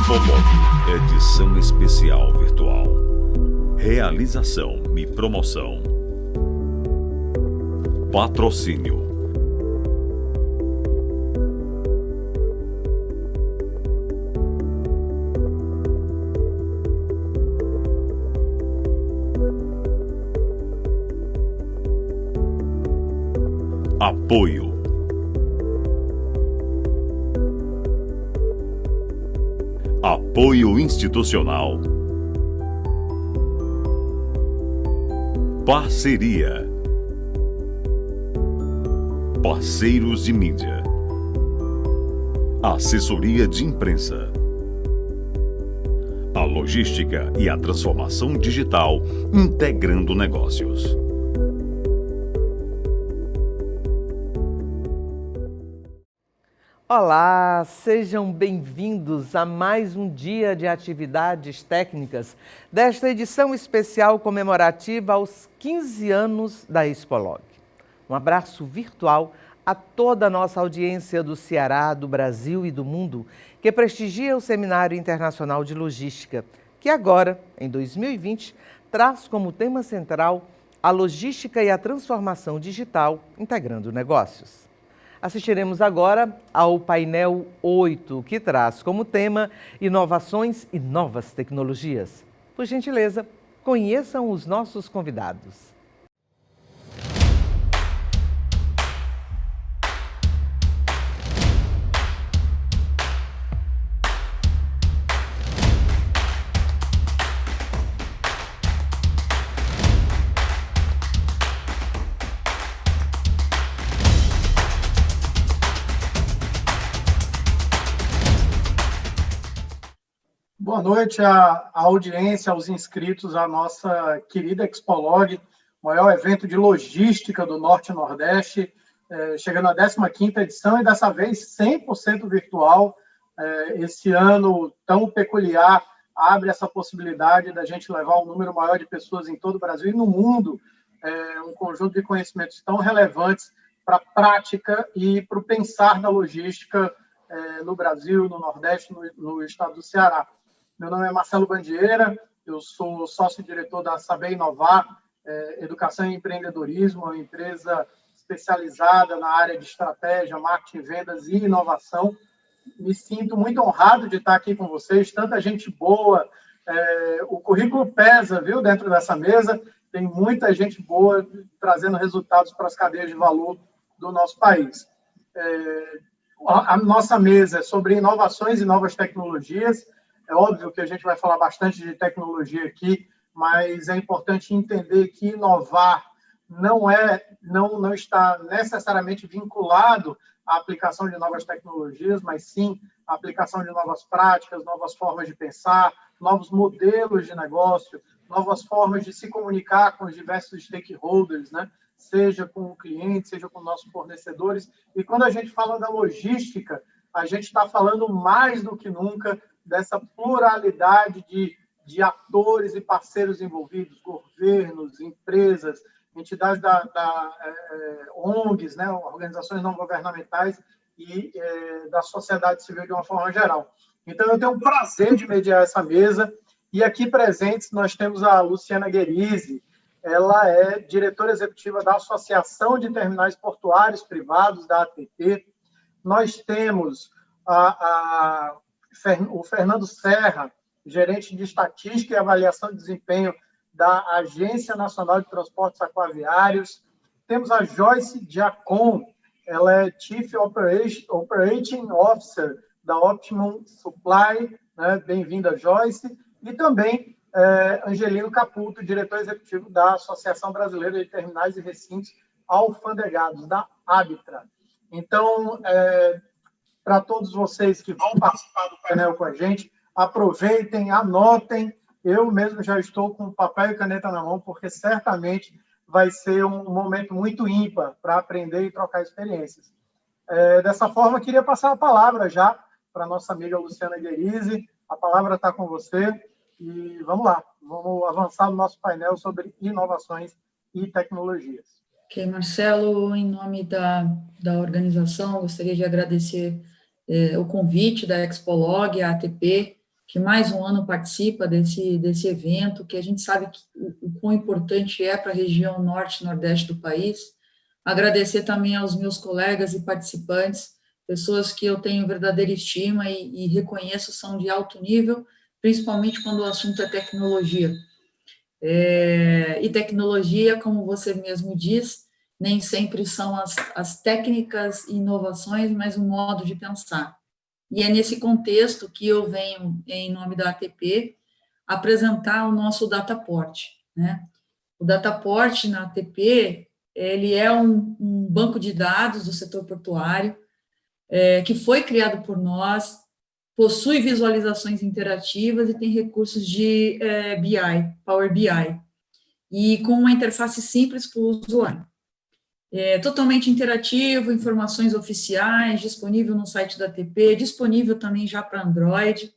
Expolog, edição especial virtual. Realização e promoção. Patrocínio. Apoio. Apoio institucional. Parceria. Parceiros de mídia. Assessoria de imprensa. A logística e a transformação digital integrando negócios. Olá, sejam bem-vindos a mais um dia de atividades técnicas desta edição especial comemorativa aos 15 anos da Expolog. Um abraço virtual a toda a nossa audiência do Ceará, do Brasil e do mundo que prestigia o Seminário Internacional de Logística, que agora, em 2020, traz como tema central a logística e a transformação digital integrando negócios. Assistiremos agora ao painel 8, que traz como tema inovações e novas tecnologias. Por gentileza, conheçam os nossos convidados. Boa noite à audiência, aos inscritos à nossa querida Expolog, maior evento de logística do Norte e Nordeste, chegando à 15ª edição e dessa vez 100% virtual. Esse ano tão peculiar abre essa possibilidade da gente levar um número maior de pessoas em todo o Brasil e no mundo, um conjunto de conhecimentos tão relevantes para a prática e para o pensar da logística no Brasil, no Nordeste, no estado do Ceará. Meu nome é Marcelo Bandieira, eu sou sócio-diretor da Saber Inovar, Educação e Empreendedorismo, uma empresa especializada na área de estratégia, marketing, vendas e inovação. Me sinto muito honrado de estar aqui com vocês, tanta gente boa, o currículo pesa, viu, dentro dessa mesa, tem muita gente boa trazendo resultados para as cadeias de valor do nosso país. A nossa mesa é sobre inovações e novas tecnologias. É óbvio que a gente vai falar bastante de tecnologia aqui, mas é importante entender que inovar não está necessariamente vinculado à aplicação de novas tecnologias, mas sim à aplicação de novas práticas, novas formas de pensar, novos modelos de negócio, novas formas de se comunicar com os diversos stakeholders, né? Seja com o cliente, seja com nossos fornecedores. E quando a gente fala da logística, a gente está falando mais do que nunca dessa pluralidade de atores e parceiros envolvidos, governos, empresas, entidades ONGs, né, organizações não governamentais e da sociedade civil de uma forma geral. Então, eu tenho o prazer de mediar essa mesa e aqui presentes nós temos a Luciana Guerizzi. Ela é diretora executiva da Associação de Terminais Portuários Privados, da ATP. Nós temos o Fernando Serra, gerente de Estatística e Avaliação de Desempenho da Agência Nacional de Transportes Aquaviários. Temos a Joyce Giacom, ela é Chief Operating Officer da Optimum Supply, né? Bem-vinda, Joyce. E também Angelino Caputo, diretor executivo da Associação Brasileira de Terminais e Recintos Alfandegados, da Habitra. Então, para todos vocês que vão participar do painel com a gente, aproveitem, anotem. Eu mesmo já estou com papel e caneta na mão, porque certamente vai ser um momento muito ímpar para aprender e trocar experiências. Dessa forma, queria passar a palavra já para a nossa amiga Luciana Guerizzi. A palavra está com você e vamos lá, vamos avançar no nosso painel sobre inovações e tecnologias. Ok, Marcelo, em nome da organização, gostaria de agradecer o convite da Expolog, a ATP, que mais um ano participa desse evento, que a gente sabe o quão importante é para a região norte e nordeste do país. Agradecer também aos meus colegas e participantes, pessoas que eu tenho verdadeira estima e reconheço são de alto nível, principalmente quando o assunto é tecnologia. E tecnologia, como você mesmo diz, nem sempre são as técnicas e inovações, mas o modo de pensar. E é nesse contexto que eu venho, em nome da ATP, apresentar o nosso Dataport, né? O Dataport na ATP, ele é um banco de dados do setor portuário, que foi criado por nós, possui visualizações interativas e tem recursos de BI, Power BI, e com uma interface simples para o usuário. Totalmente interativo, informações oficiais, disponível no site da ATP, disponível também já para Android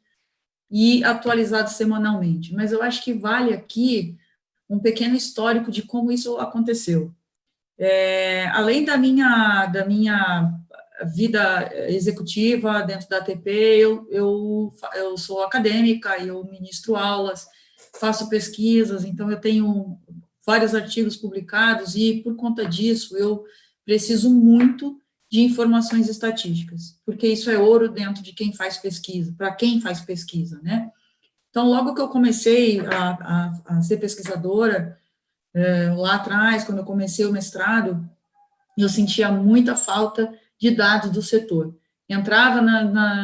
e atualizado semanalmente. Mas eu acho que vale aqui um pequeno histórico de como isso aconteceu. Além da minha vida executiva dentro da ATP, eu sou acadêmica, eu ministro aulas, faço pesquisas, então eu tenho vários artigos publicados e, por conta disso, eu preciso muito de informações estatísticas, porque isso é ouro dentro de quem faz pesquisa, para quem faz pesquisa, né? Então, logo que eu comecei a ser pesquisadora, lá atrás, quando eu comecei o mestrado, eu sentia muita falta de dados do setor. Entrava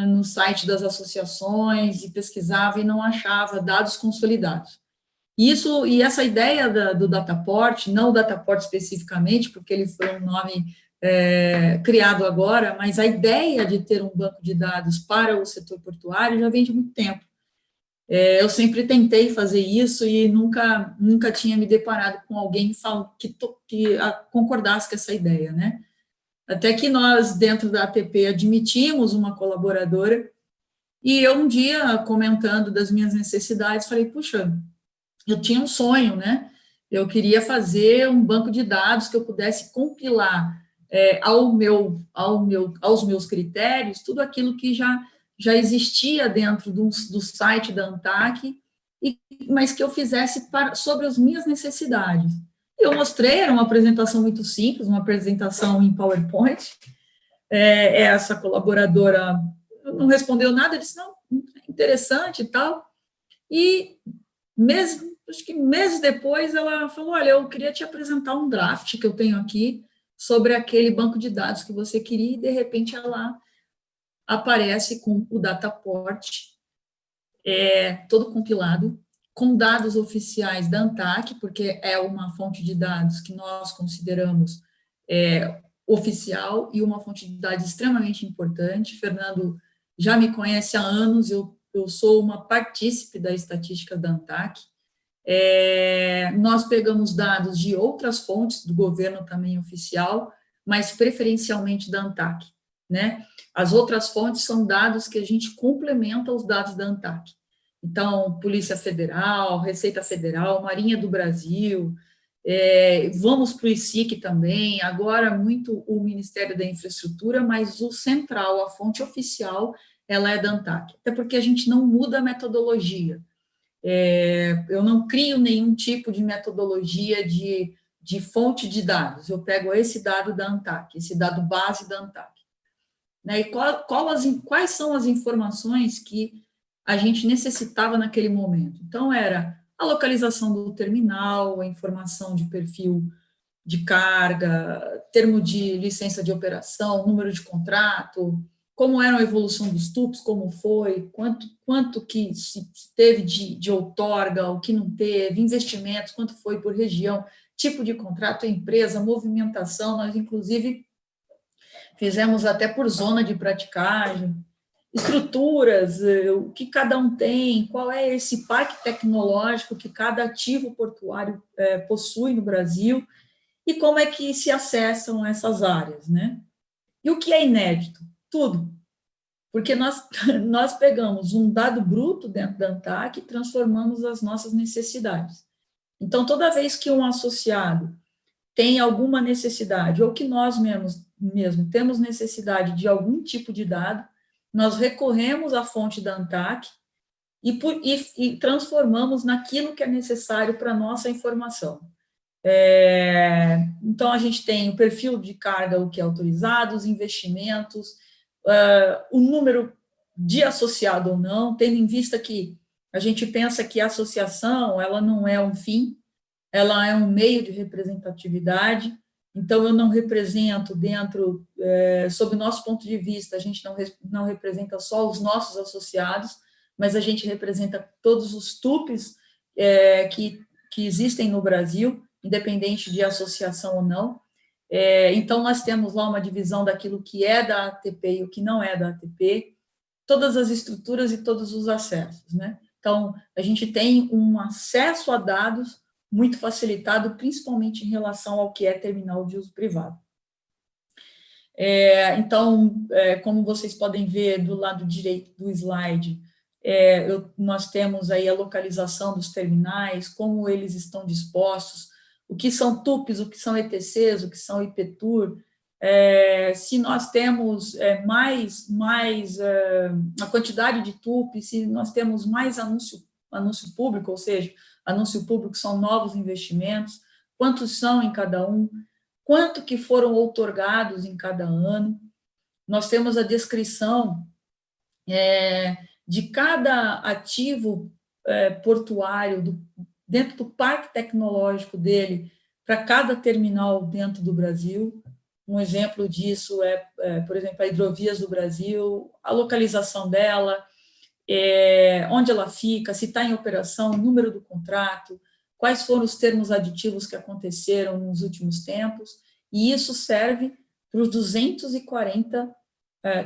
no site das associações e pesquisava e não achava dados consolidados. E essa ideia do Dataport, não o Dataport especificamente, porque ele foi um nome criado agora, mas a ideia de ter um banco de dados para o setor portuário já vem de muito tempo. Eu sempre tentei fazer isso e nunca tinha me deparado com alguém que concordasse com essa ideia, né? Até que nós, dentro da ATP, admitimos uma colaboradora e eu, um dia, comentando das minhas necessidades, falei, puxa, eu tinha um sonho, né? Eu queria fazer um banco de dados que eu pudesse compilar aos meus critérios tudo aquilo que já existia dentro do site da ANTAC, mas que eu fizesse sobre as minhas necessidades. Eu mostrei, era uma apresentação muito simples, uma apresentação em PowerPoint. Essa colaboradora não respondeu nada, disse, não, interessante e tal. E acho que meses depois, ela falou, olha, eu queria te apresentar um draft que eu tenho aqui sobre aquele banco de dados que você queria, e de repente ela aparece com o Dataport todo compilado, com dados oficiais da ANTAC, porque é uma fonte de dados que nós consideramos oficial e uma fonte de dados extremamente importante. Fernando já me conhece há anos, eu sou uma partícipe da estatística da ANTAC. Nós pegamos dados de outras fontes do governo também oficial, mas preferencialmente da ANTAC, né? As outras fontes são dados que a gente complementa os dados da ANTAC. Então, Polícia Federal, Receita Federal, Marinha do Brasil, vamos para o ICIC também, agora muito o Ministério da Infraestrutura, mas o central, a fonte oficial, ela é da ANTAC, até porque a gente não muda a metodologia. Eu não crio nenhum tipo de metodologia de fonte de dados, eu pego esse dado da ANTAC, esse dado base da ANTAC. Né? E quais são as informações que a gente necessitava naquele momento? Então, era a localização do terminal, a informação de perfil de carga, termo de licença de operação, número de contrato, como era a evolução dos TUPs, como foi, quanto que se teve de outorga, o que não teve, investimentos, quanto foi por região, tipo de contrato, empresa, movimentação, nós, inclusive, fizemos até por zona de praticagem, estruturas, o que cada um tem, qual é esse parque tecnológico que cada ativo portuário possui no Brasil, e como é que se acessam essas áreas, né? E o que é inédito? Tudo. Porque nós pegamos um dado bruto dentro da ANTAC e transformamos as nossas necessidades. Então, toda vez que um associado tem alguma necessidade, ou que nós mesmo temos necessidade de algum tipo de dado, nós recorremos à fonte da ANTAC e transformamos naquilo que é necessário para a nossa informação. Então, a gente tem o perfil de carga, o que é autorizado, os investimentos, o número de associado ou não, tendo em vista que a gente pensa que a associação, ela não é um fim, ela é um meio de representatividade. Então, eu não represento dentro, sob o nosso ponto de vista, a gente não representa só os nossos associados, mas a gente representa todos os TUPs que existem no Brasil, independente de associação ou não. Então, nós temos lá uma divisão daquilo que é da ATP e o que não é da ATP, todas as estruturas e todos os acessos, né? Então, a gente tem um acesso a dados muito facilitado, principalmente em relação ao que é terminal de uso privado. Então, como vocês podem ver do lado direito do slide, nós temos aí a localização dos terminais, como eles estão dispostos, o que são TUPs, o que são ETCs, o que são IPTUR, se nós temos a quantidade de TUPs, se nós temos mais anúncio público, ou seja, anúncio público são novos investimentos, quantos são em cada um, quanto que foram outorgados em cada ano. Nós temos a descrição de cada ativo portuário dentro do parque tecnológico dele para cada terminal dentro do Brasil. Um exemplo disso por exemplo, a Hidrovias do Brasil, a localização dela, onde ela fica, se está em operação, o número do contrato, quais foram os termos aditivos que aconteceram nos últimos tempos, e isso serve para os 240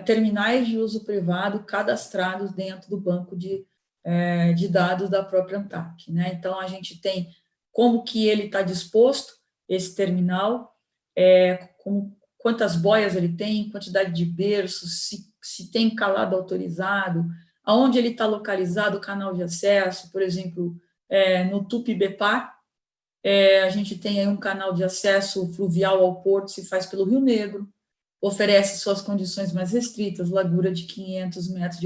terminais de uso privado cadastrados dentro do banco de dados da própria ANTAQ, né? Então, a gente tem como que ele está disposto, esse terminal, quantas boias ele tem, quantidade de berços, se tem calado autorizado, aonde ele está localizado, o canal de acesso, por exemplo, no Tupi-Bepar, a gente tem aí um canal de acesso fluvial ao porto, se faz pelo Rio Negro, oferece suas condições mais restritas, largura de 500 metros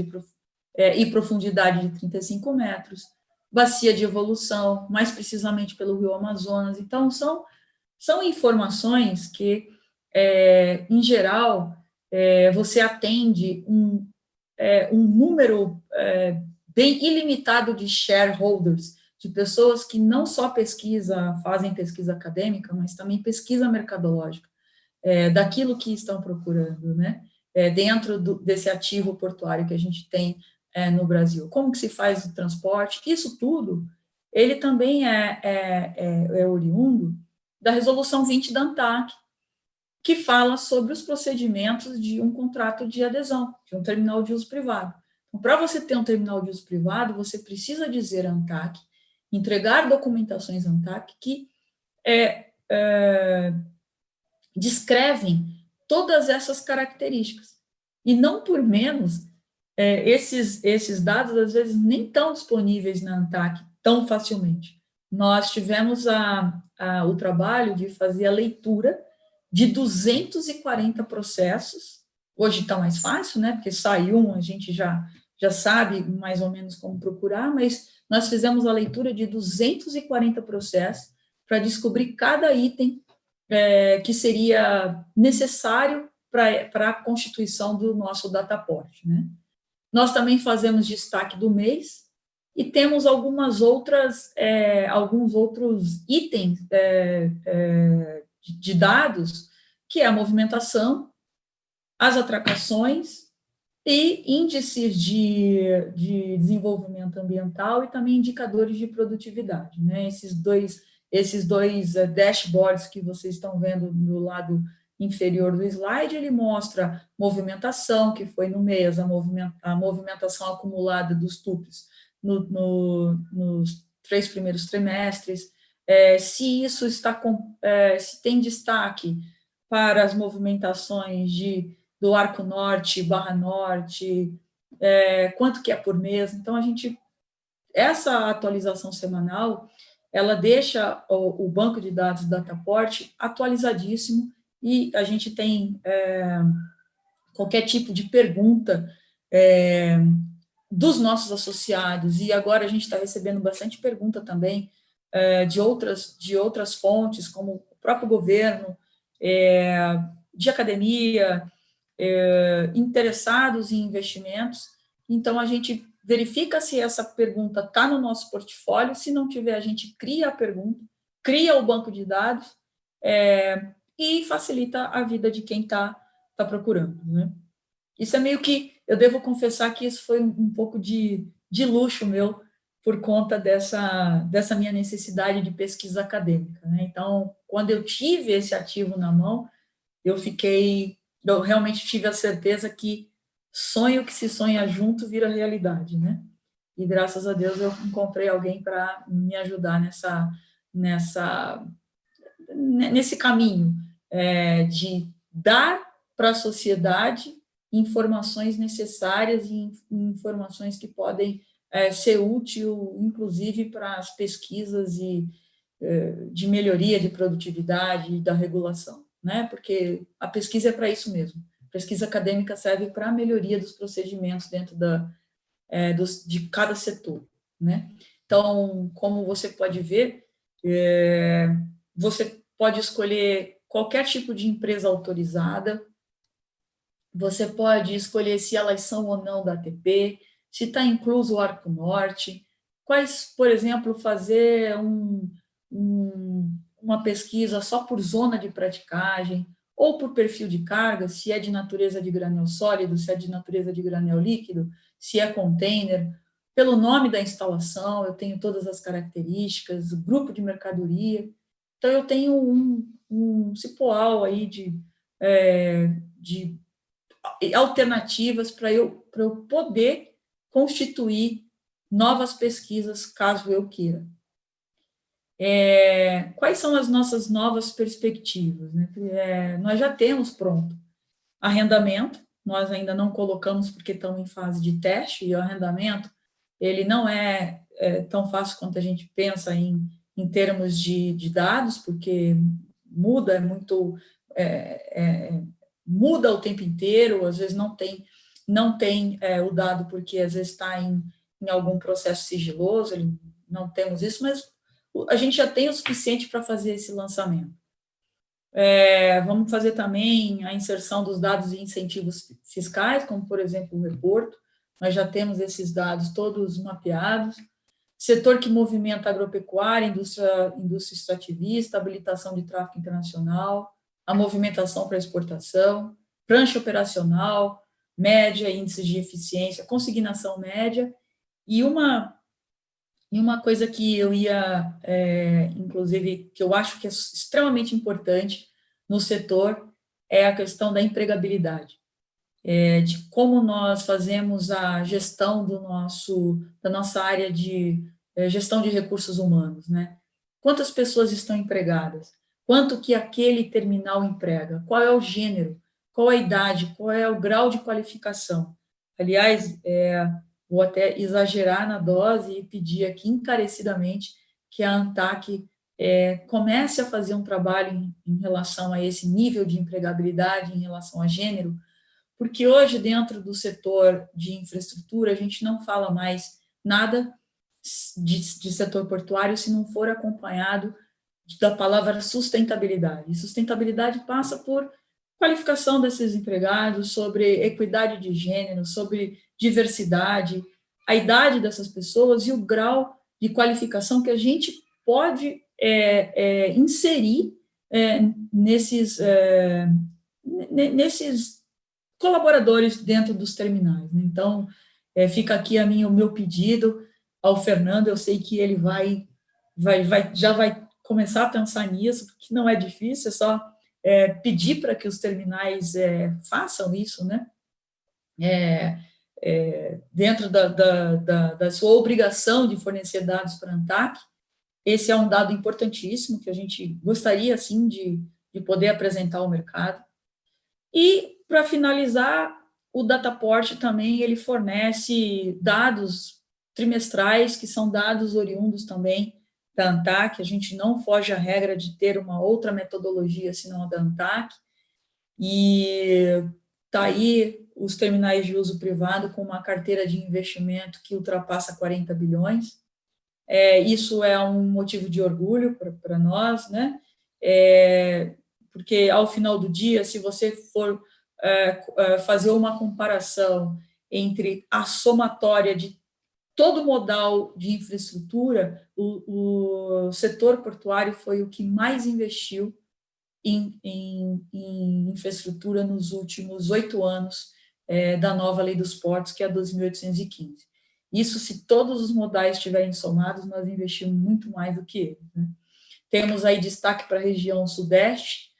e profundidade de 35 metros, bacia de evolução, mais precisamente pelo Rio Amazonas. Então, são informações que, em geral, você atende um número bem ilimitado de shareholders, de pessoas que não só fazem pesquisa acadêmica, mas também pesquisa mercadológica, daquilo que estão procurando, né? Dentro desse ativo portuário que a gente tem no Brasil. Como que se faz o transporte? Isso tudo, ele também é oriundo da Resolução 20 da ANTAQ, que fala sobre os procedimentos de um contrato de adesão, de um terminal de uso privado. Então, para você ter um terminal de uso privado, você precisa dizer à ANTAQ, entregar documentações à ANTAQ que descrevem todas essas características. E não por menos, esses dados, às vezes, nem estão disponíveis na ANTAQ tão facilmente. Nós tivemos o trabalho de fazer a leitura de 240 processos. Hoje está mais fácil, né? Porque saiu a gente já sabe mais ou menos como procurar, mas nós fizemos a leitura de 240 processos para descobrir cada item que seria necessário para a constituição do nosso dataport, né? Nós também fazemos destaque do mês e temos alguns outros itens de dados, que é a movimentação, as atracações e índices de desenvolvimento ambiental e também indicadores de produtividade, né? Esses dois dashboards que vocês estão vendo no lado inferior do slide, ele mostra movimentação, que foi no mês, a movimentação acumulada dos TUPs nos 3 primeiros trimestres, se isso se tem destaque para as movimentações do Arco Norte, Barra Norte, quanto que é por mês. Então, essa atualização semanal, ela deixa o banco de dados Dataport atualizadíssimo, e a gente tem qualquer tipo de pergunta dos nossos associados, e agora a gente está recebendo bastante pergunta também de outras fontes, como o próprio governo, de academia, interessados em investimentos. Então, a gente verifica se essa pergunta está no nosso portfólio. Se não tiver, a gente cria a pergunta, cria o banco de dados e facilita a vida de quem está procurando, né? Isso é meio que, eu devo confessar que isso foi um pouco de luxo meu, por conta dessa minha necessidade de pesquisa acadêmica, né? Então, quando eu tive esse ativo na mão, eu realmente tive a certeza que sonho que se sonha junto vira realidade, né? E graças a Deus eu encontrei alguém para me ajudar nesse caminho de dar para a sociedade informações necessárias e informações que podem ser útil, inclusive para as pesquisas de melhoria de produtividade e da regulação, né? Porque a pesquisa é para isso mesmo. A pesquisa acadêmica serve para a melhoria dos procedimentos dentro de cada setor, né? Então, como você pode ver, você pode escolher qualquer tipo de empresa autorizada, você pode escolher se elas são ou não da ATP, se está incluso o Arco Norte, quais, por exemplo, fazer uma pesquisa só por zona de praticagem, ou por perfil de carga, se é de natureza de granel sólido, se é de natureza de granel líquido, se é container, pelo nome da instalação, eu tenho todas as características, grupo de mercadoria. Então, eu tenho um cipoal aí de alternativas para eu poder constituir novas pesquisas, caso eu queira. Quais são as nossas novas perspectivas, né? Nós já temos pronto arrendamento, nós ainda não colocamos porque estamos em fase de teste, e o arrendamento ele não é tão fácil quanto a gente pensa em termos de dados, porque muda muito, muda o tempo inteiro, às vezes não tem o dado porque às vezes está em algum processo sigiloso, não temos isso, mas a gente já tem o suficiente para fazer esse lançamento. Vamos fazer também a inserção dos dados de incentivos fiscais, como, por exemplo, o reporto. Nós já temos esses dados todos mapeados. Setor que movimenta agropecuária, indústria extrativista, habilitação de tráfego internacional, a movimentação para exportação, prancha operacional, média, índices de eficiência, consignação média, e uma coisa que eu ia, inclusive, que eu acho que é extremamente importante no setor, é a questão da empregabilidade, de como nós fazemos a gestão da nossa área de gestão de recursos humanos, né? Quantas pessoas estão empregadas? Quanto que aquele terminal emprega? Qual é o gênero? Qual a idade? Qual é o grau de qualificação? Aliás, vou até exagerar na dose e pedir aqui encarecidamente que a ANTAC comece a fazer um trabalho em relação a esse nível de empregabilidade, em relação a gênero, porque hoje, dentro do setor de infraestrutura, a gente não fala mais nada de setor portuário se não for acompanhado da palavra sustentabilidade. E sustentabilidade passa por qualificação desses empregados, sobre equidade de gênero, sobre diversidade, a idade dessas pessoas e o grau de qualificação que a gente pode inserir nesses colaboradores dentro dos terminais, né? Então, fica aqui o meu pedido ao Fernando. Eu sei que ele já vai começar a pensar nisso, porque não é difícil, é só pedir para que os terminais façam isso, né? Dentro da sua obrigação de fornecer dados para a ANTAC. Esse é um dado importantíssimo que a gente gostaria, assim, de poder apresentar ao mercado. E, para finalizar, o Dataport também ele fornece dados trimestrais, que são dados oriundos também da ANTAC. A gente não foge à regra de ter uma outra metodologia senão a da ANTAC. E está aí os terminais de uso privado com uma carteira de investimento que ultrapassa 40 bilhões. Isso é um motivo de orgulho para nós, né? Porque, ao final do dia, se você for fazer uma comparação entre a somatória de todo modal de infraestrutura, o setor portuário foi o que mais investiu em infraestrutura nos últimos 8 anos da nova Lei dos Portos, que é a 12.815. Isso, se todos os modais estiverem somados, nós investimos muito mais do que eles, né? Temos aí destaque para a região Sudeste,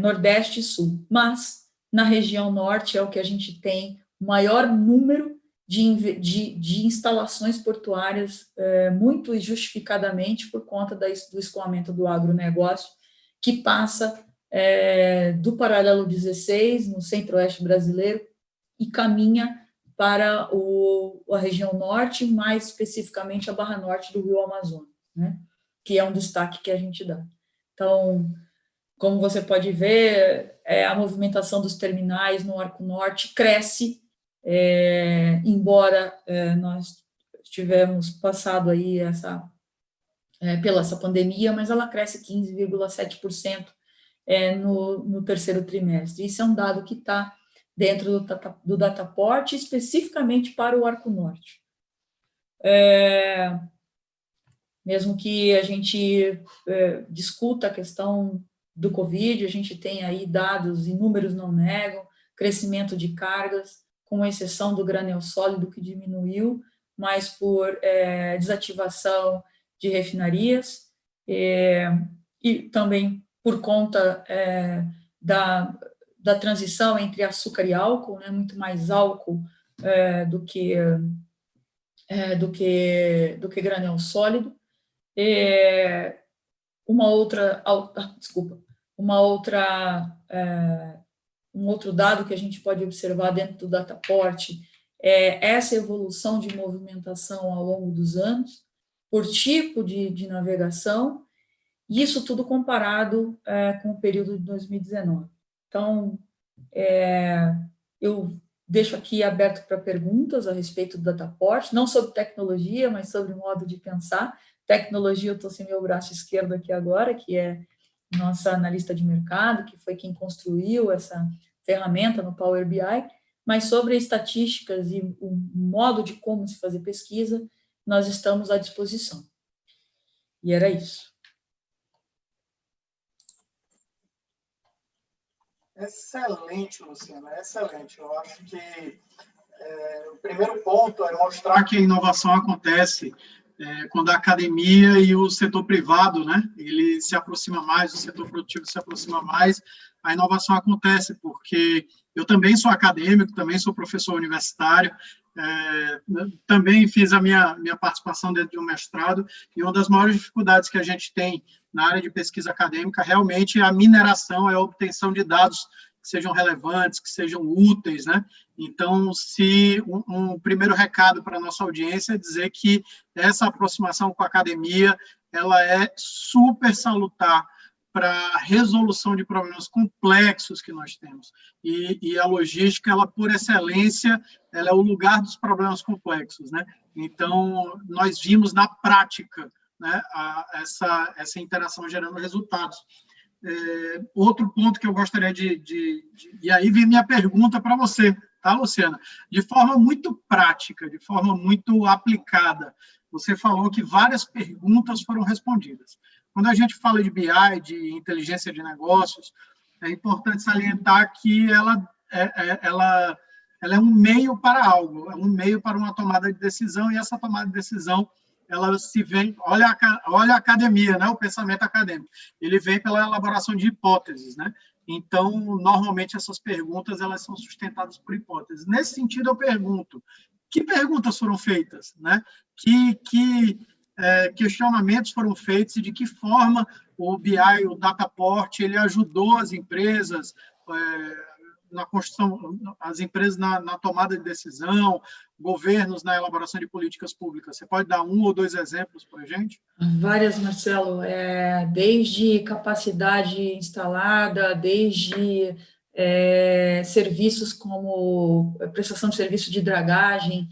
Nordeste e Sul, mas na região Norte é o que a gente tem o maior número de instalações portuárias, muito justificadamente por conta do escoamento do agronegócio, que passa do paralelo 16, no centro-oeste brasileiro, e caminha para a região norte, mais especificamente a Barra Norte do Rio Amazonas, né? Que é um destaque que a gente dá. Então, como você pode ver, a movimentação dos terminais no Arco Norte cresce, embora nós tivemos passado aí pela essa pandemia, mas ela cresce 15,7% no terceiro trimestre. Isso é um dado que está dentro do Dataport, especificamente para o Arco Norte. Mesmo que a gente discuta a questão do Covid, a gente tem aí dados, e números não negam, crescimento de cargas, com exceção do granel sólido, que diminuiu, mas por desativação de refinarias, e também por conta da transição entre açúcar e álcool, né, muito mais álcool do que granel sólido. Um outro dado que a gente pode observar dentro do Dataport é essa evolução de movimentação ao longo dos anos, por tipo de navegação, e isso tudo comparado com o período de 2019. Então, eu deixo aqui aberto para perguntas a respeito do Dataport, não sobre tecnologia, mas sobre modo de pensar. Tecnologia, eu estou sem meu braço esquerdo aqui agora, que é nossa analista de mercado, que foi quem construiu essa ferramenta no Power BI, mas sobre estatísticas e o modo de como se fazer pesquisa, nós estamos à disposição. E era isso. Excelente, Luciana, excelente. Eu acho que o primeiro ponto é mostrar que a inovação acontece quando a academia e o setor privado, né, ele se aproxima mais, o setor produtivo se aproxima mais, a inovação acontece, porque eu também sou acadêmico, também sou professor universitário, também fiz a minha participação dentro de um mestrado, e uma das maiores dificuldades que a gente tem na área de pesquisa acadêmica realmente é a mineração, é a obtenção de dados que sejam relevantes, que sejam úteis, né? Então, se um primeiro recado para a nossa audiência é dizer que essa aproximação com a academia, ela é super salutar para a resolução de problemas complexos que nós temos. E a logística, ela, por excelência, ela é o lugar dos problemas complexos, né? Então, nós vimos na prática, né, essa interação gerando resultados. Outro ponto que eu gostaria e aí vem minha pergunta para você, tá, Luciana? De forma muito prática, de forma muito aplicada, você falou que várias perguntas foram respondidas. Quando a gente fala de BI, de inteligência de negócios, é importante salientar que ela é um meio para algo, é um meio para uma tomada de decisão, e essa tomada de decisão ela se vem, olha a academia, né, o pensamento acadêmico, ele vem pela elaboração de hipóteses, né? Então, normalmente, essas perguntas elas são sustentadas por hipóteses. Nesse sentido, eu pergunto, que perguntas foram feitas, né? Que questionamentos foram feitos e de que forma o BI, o Dataport, ele ajudou as empresas na construção, as empresas na tomada de decisão, governos na elaboração de políticas públicas. Você pode dar 1 ou 2 exemplos para a gente? Várias, Marcelo, desde capacidade instalada, desde serviços como prestação de serviço de dragagem,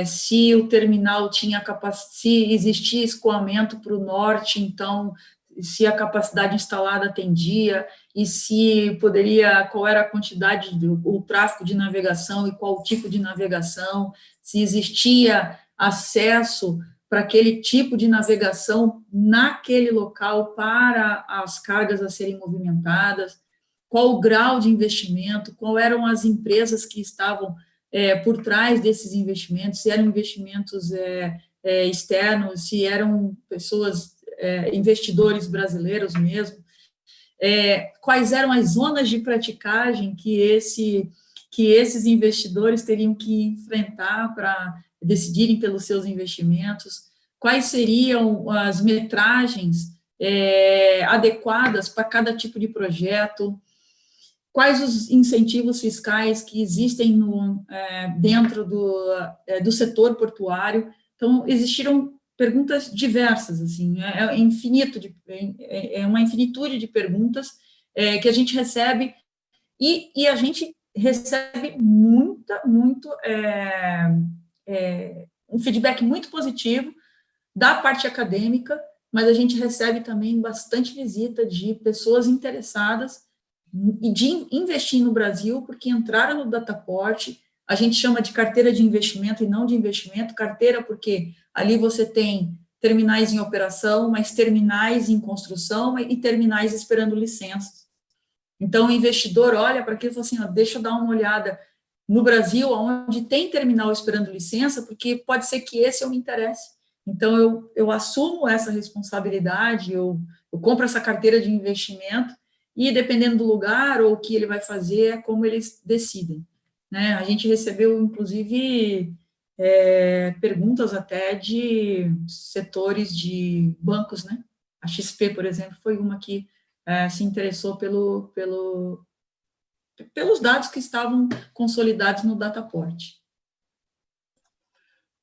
se o terminal tinha se existia escoamento para o norte, então se a capacidade instalada atendia, e se poderia, qual era a quantidade, o tráfego de navegação e qual tipo de navegação, se existia acesso para aquele tipo de navegação naquele local para as cargas a serem movimentadas, qual o grau de investimento, qual eram as empresas que estavam por trás desses investimentos, se eram investimentos externos, se eram pessoas, investidores brasileiros mesmo, quais eram as zonas de praticagem que esses investidores teriam que enfrentar para decidirem pelos seus investimentos, quais seriam as metragens adequadas para cada tipo de projeto, quais os incentivos fiscais que existem dentro do setor portuário. Então, existiram perguntas diversas, assim, é uma infinitude de perguntas que a gente recebe, e a gente recebe um feedback muito positivo da parte acadêmica, mas a gente recebe também bastante visita de pessoas interessadas de investir no Brasil, porque entraram no Dataport. A gente chama de carteira de investimento e não de investimento. Carteira porque ali você tem terminais em operação, mas terminais em construção e terminais esperando licenças. Então, o investidor olha para aquilo e fala assim, deixa eu dar uma olhada no Brasil, onde tem terminal esperando licença, porque pode ser que esse eu me interesse. Então, eu assumo essa responsabilidade, eu compro essa carteira de investimento, e dependendo do lugar ou o que ele vai fazer, é como eles decidem, né? A gente recebeu, inclusive, perguntas até de setores de bancos, né? A XP, por exemplo, foi uma que se interessou pelos dados que estavam consolidados no Dataport.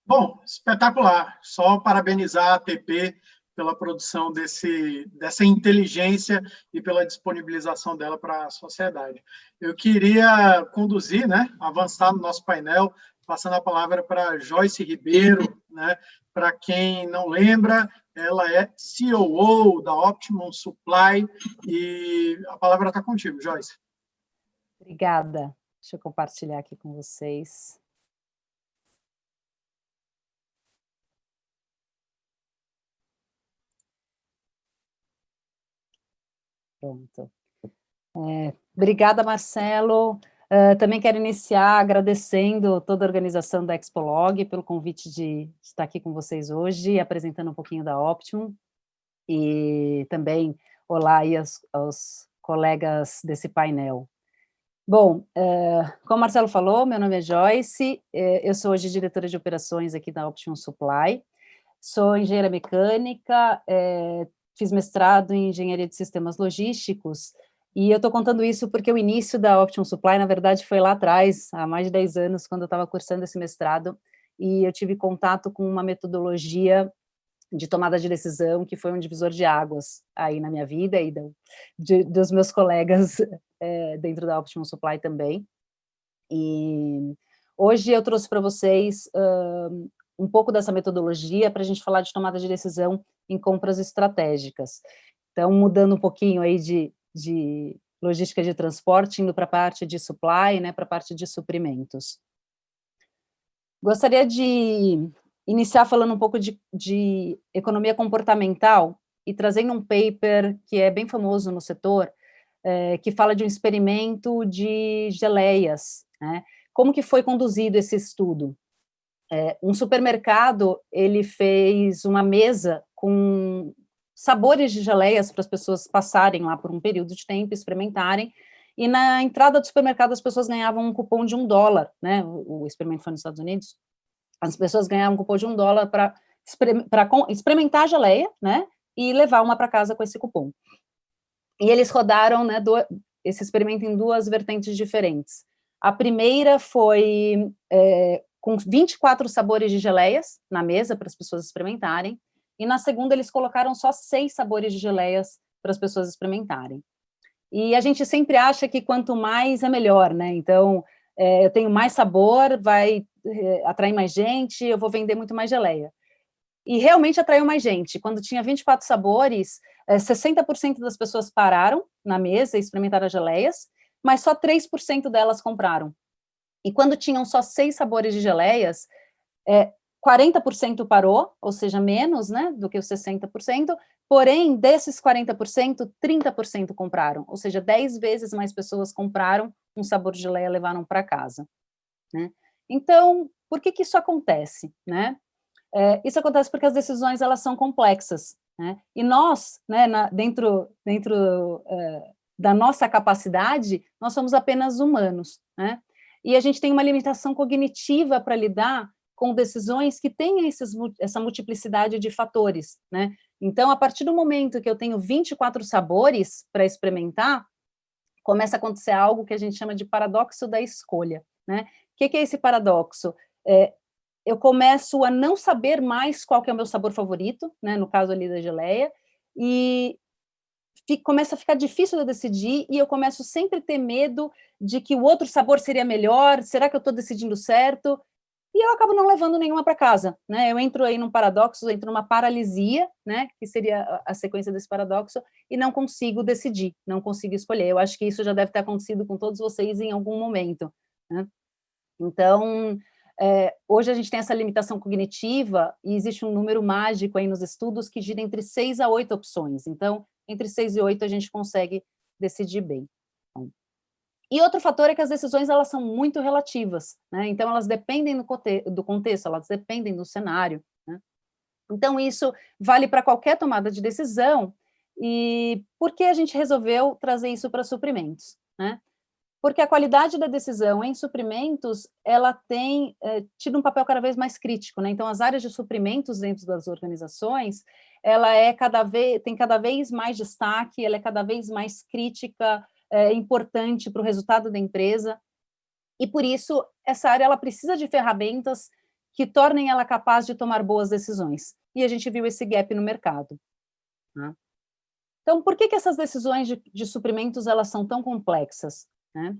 Bom, espetacular. Só parabenizar a ATP pela produção dessa inteligência e pela disponibilização dela para a sociedade. Eu queria conduzir, né, avançar no nosso painel, passando a palavra para Joyce Ribeiro, né? Para quem não lembra, ela é COO da Optimum Supply, e a palavra está contigo, Joyce. Obrigada. Deixa eu compartilhar aqui com vocês. Pronto. Obrigada, Marcelo. Também quero iniciar agradecendo toda a organização da Expolog pelo convite de estar aqui com vocês hoje, apresentando um pouquinho da Optimum, e também olá aí aos colegas desse painel. Bom, como o Marcelo falou, meu nome é Joyce, eu sou hoje diretora de operações aqui da Optimum Supply, sou engenheira mecânica, fiz mestrado em engenharia de sistemas logísticos, e eu estou contando isso porque o início da Optimum Supply, na verdade, foi lá atrás, há mais de 10 anos, quando eu estava cursando esse mestrado, e eu tive contato com uma metodologia de tomada de decisão que foi um divisor de águas aí na minha vida e dos meus colegas dentro da Optimum Supply também. E hoje eu trouxe para vocês um pouco dessa metodologia para a gente falar de tomada de decisão em compras estratégicas. Então, mudando um pouquinho aí de logística de transporte, indo para a parte de supply, né, para a parte de suprimentos. Gostaria de iniciar falando um pouco de economia comportamental e trazendo um paper que é bem famoso no setor, que fala de um experimento de geleias, né? Como que foi conduzido esse estudo? Um supermercado, ele fez uma mesa com sabores de geleias para as pessoas passarem lá por um período de tempo, experimentarem, e na entrada do supermercado as pessoas ganhavam um cupom de $1, né? O experimento foi nos Estados Unidos. As pessoas ganhavam um cupom de $1 para experimentar a geleia, né? E levar uma para casa com esse cupom. E eles rodaram, né, esse experimento em duas vertentes diferentes. A primeira foi com 24 sabores de geleias na mesa para as pessoas experimentarem, e na segunda eles colocaram só 6 sabores de geleias para as pessoas experimentarem. E a gente sempre acha que quanto mais é melhor, né? Então, eu tenho mais sabor, vai atrair mais gente, eu vou vender muito mais geleia. E realmente atraiu mais gente. Quando tinha 24 sabores, 60% das pessoas pararam na mesa e experimentaram as geleias, mas só 3% delas compraram. E quando tinham só 6 sabores de geleias, 40% parou, ou seja, menos, né, do que os 60%, porém, desses 40%, 30% compraram, ou seja, 10 vezes mais pessoas compraram um sabor de geleia e levaram para casa, né? Então, por que isso acontece, né? Isso acontece porque as decisões, elas são complexas, né? E nós, né, dentro da nossa capacidade, nós somos apenas humanos, né? E a gente tem uma limitação cognitiva para lidar com decisões que têm essa multiplicidade de fatores, né? Então, a partir do momento que eu tenho 24 sabores para experimentar, começa a acontecer algo que a gente chama de paradoxo da escolha, né? O que é esse paradoxo? Eu começo a não saber mais qual que é o meu sabor favorito, né? No caso ali da geleia, e começa a ficar difícil de eu decidir, e eu começo sempre a ter medo de que o outro sabor seria melhor, será que eu estou decidindo certo? E eu acabo não levando nenhuma para casa, né? Eu entro aí num paradoxo, entro numa paralisia, né? Que seria a sequência desse paradoxo, e não consigo decidir, não consigo escolher. Eu acho que isso já deve ter acontecido com todos vocês em algum momento, né? Então, hoje a gente tem essa limitação cognitiva, e existe um número mágico aí nos estudos que gira entre 6 a 8 opções. Então, entre 6 e 8 a gente consegue decidir bem. E outro fator é que as decisões, elas são muito relativas, né? Então, elas dependem do contexto, elas dependem do cenário, né? Então, isso vale para qualquer tomada de decisão. E por que a gente resolveu trazer isso para suprimentos, né? Porque a qualidade da decisão em suprimentos, ela tem tido um papel cada vez mais crítico, né? Então, as áreas de suprimentos dentro das organizações, ela tem cada vez mais destaque, ela é cada vez mais crítica, importante para o resultado da empresa, e por isso essa área, ela precisa de ferramentas que tornem ela capaz de tomar boas decisões, e a gente viu esse gap no mercado, né? Então, por que essas decisões de suprimentos, elas são tão complexas, né?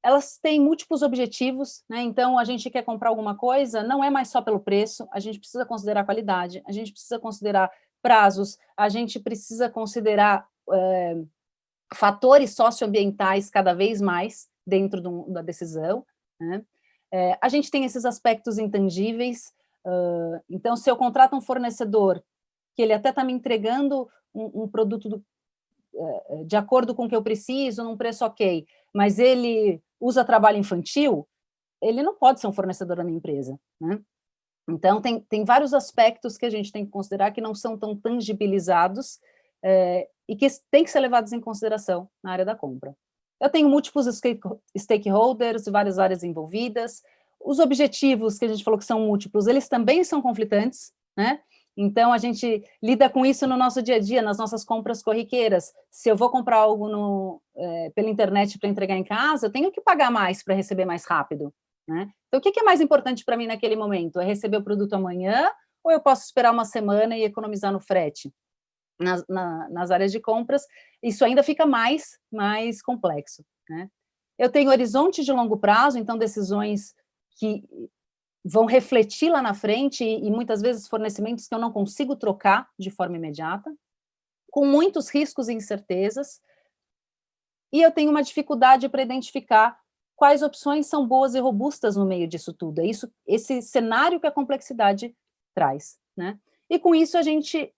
Elas têm múltiplos objetivos, né? Então, a gente quer comprar alguma coisa, não é mais só pelo preço, a gente precisa considerar a qualidade, a gente precisa considerar prazos, a gente precisa considerar fatores socioambientais cada vez mais dentro da decisão, né? A gente tem esses aspectos intangíveis. Então, se eu contrato um fornecedor que ele até está me entregando um produto de acordo com o que eu preciso, num preço ok, mas ele usa trabalho infantil, ele não pode ser um fornecedor da minha empresa, né? Então, tem vários aspectos que a gente tem que considerar que não são tão tangibilizados, e que têm que ser levados em consideração na área da compra. Eu tenho múltiplos stakeholders, várias áreas envolvidas, os objetivos que a gente falou que são múltiplos, eles também são conflitantes, né? Então, a gente lida com isso no nosso dia a dia, nas nossas compras corriqueiras. Se eu vou comprar algo pela internet para entregar em casa, eu tenho que pagar mais para receber mais rápido, né? Então, o que é mais importante para mim naquele momento? É receber o produto amanhã, ou eu posso esperar uma semana e economizar no frete? Nas áreas de compras, isso ainda fica mais complexo, né? Eu tenho horizonte de longo prazo, então decisões que vão refletir lá na frente, e muitas vezes fornecimentos que eu não consigo trocar de forma imediata, com muitos riscos e incertezas, e eu tenho uma dificuldade para identificar quais opções são boas e robustas no meio disso tudo. É esse cenário que a complexidade traz, né? E com isso a gente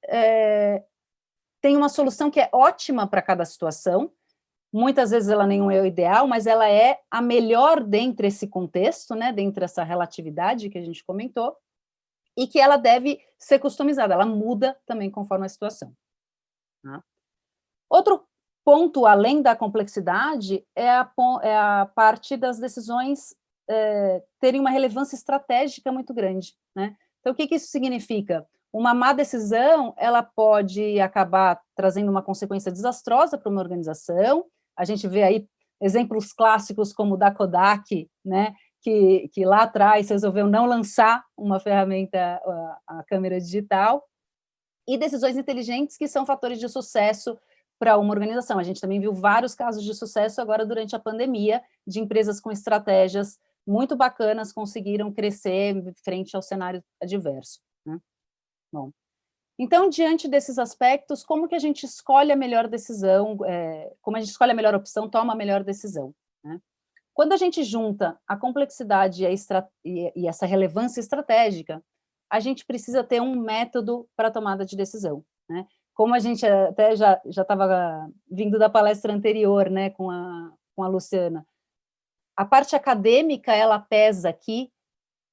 tem uma solução que é ótima para cada situação. Muitas vezes ela nem é o ideal, mas ela é a melhor dentro desse contexto, né, dentro dessa relatividade que a gente comentou, e que ela deve ser customizada, ela muda também conforme a situação, tá? Outro ponto, além da complexidade, é a parte das decisões terem uma relevância estratégica muito grande, né? Então, o que isso significa? Uma má decisão, ela pode acabar trazendo uma consequência desastrosa para uma organização. A gente vê aí exemplos clássicos como o da Kodak, né, que lá atrás resolveu não lançar uma ferramenta, a câmera digital, e decisões inteligentes que são fatores de sucesso para uma organização. A gente também viu vários casos de sucesso agora durante a pandemia, de empresas com estratégias muito bacanas conseguiram crescer frente ao cenário adverso, né? Bom, então, diante desses aspectos, como que a gente escolhe a melhor decisão, como a gente escolhe a melhor opção, toma a melhor decisão, né? Quando a gente junta a complexidade e essa relevância estratégica, a gente precisa ter um método para a tomada de decisão, né? Como a gente até já estava vindo da palestra anterior, né, com a Luciana, a parte acadêmica, ela pesa aqui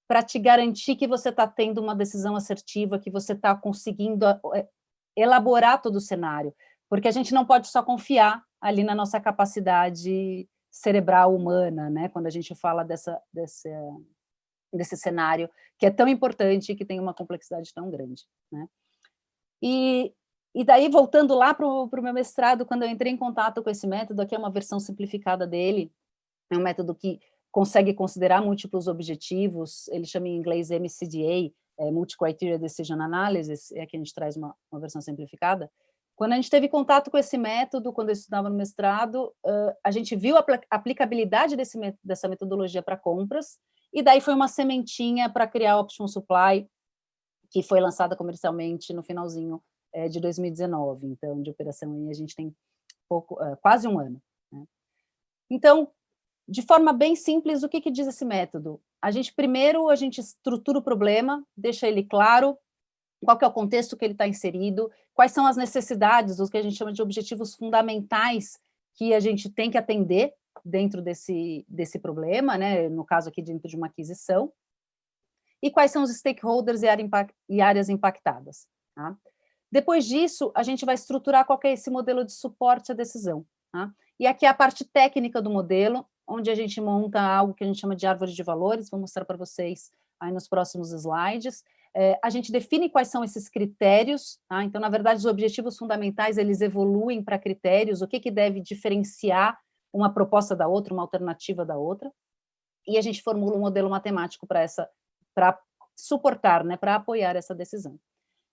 para te garantir que você está tendo uma decisão assertiva, que você está conseguindo elaborar todo o cenário, porque a gente não pode só confiar ali na nossa capacidade cerebral humana, né, quando a gente fala desse cenário que é tão importante e que tem uma complexidade tão grande, né? E daí, voltando lá para o meu mestrado, quando eu entrei em contato com esse método, aqui é uma versão simplificada dele, é um método que consegue considerar múltiplos objetivos, ele chama em inglês MCDA, Multi-Criteria Decision Analysis, aqui a gente traz uma versão simplificada. Quando a gente teve contato com esse método, quando eu estudava no mestrado, a gente viu a aplicabilidade dessa metodologia para compras, e daí foi uma sementinha para criar a Option Supply, que foi lançada comercialmente no finalzinho de 2019, então, de operação aí a gente tem quase um ano, né? Então, de forma bem simples, o que diz esse método? Primeiro, a gente estrutura o problema, deixa ele claro, qual que é o contexto que ele está inserido, quais são as necessidades, os que a gente chama de objetivos fundamentais que a gente tem que atender dentro desse problema, né? No caso aqui, dentro de uma aquisição, e quais são os stakeholders e áreas impactadas, tá? Depois disso, a gente vai estruturar qual que é esse modelo de suporte à decisão, tá? E aqui é a parte técnica do modelo, onde a gente monta algo que a gente chama de árvore de valores, vou mostrar para vocês aí nos próximos slides. A gente define quais são esses critérios, tá? Então, na verdade, os objetivos fundamentais, eles evoluem para critérios, o que deve diferenciar uma proposta da outra, uma alternativa da outra, e a gente formula um modelo matemático para suportar, né, para apoiar essa decisão.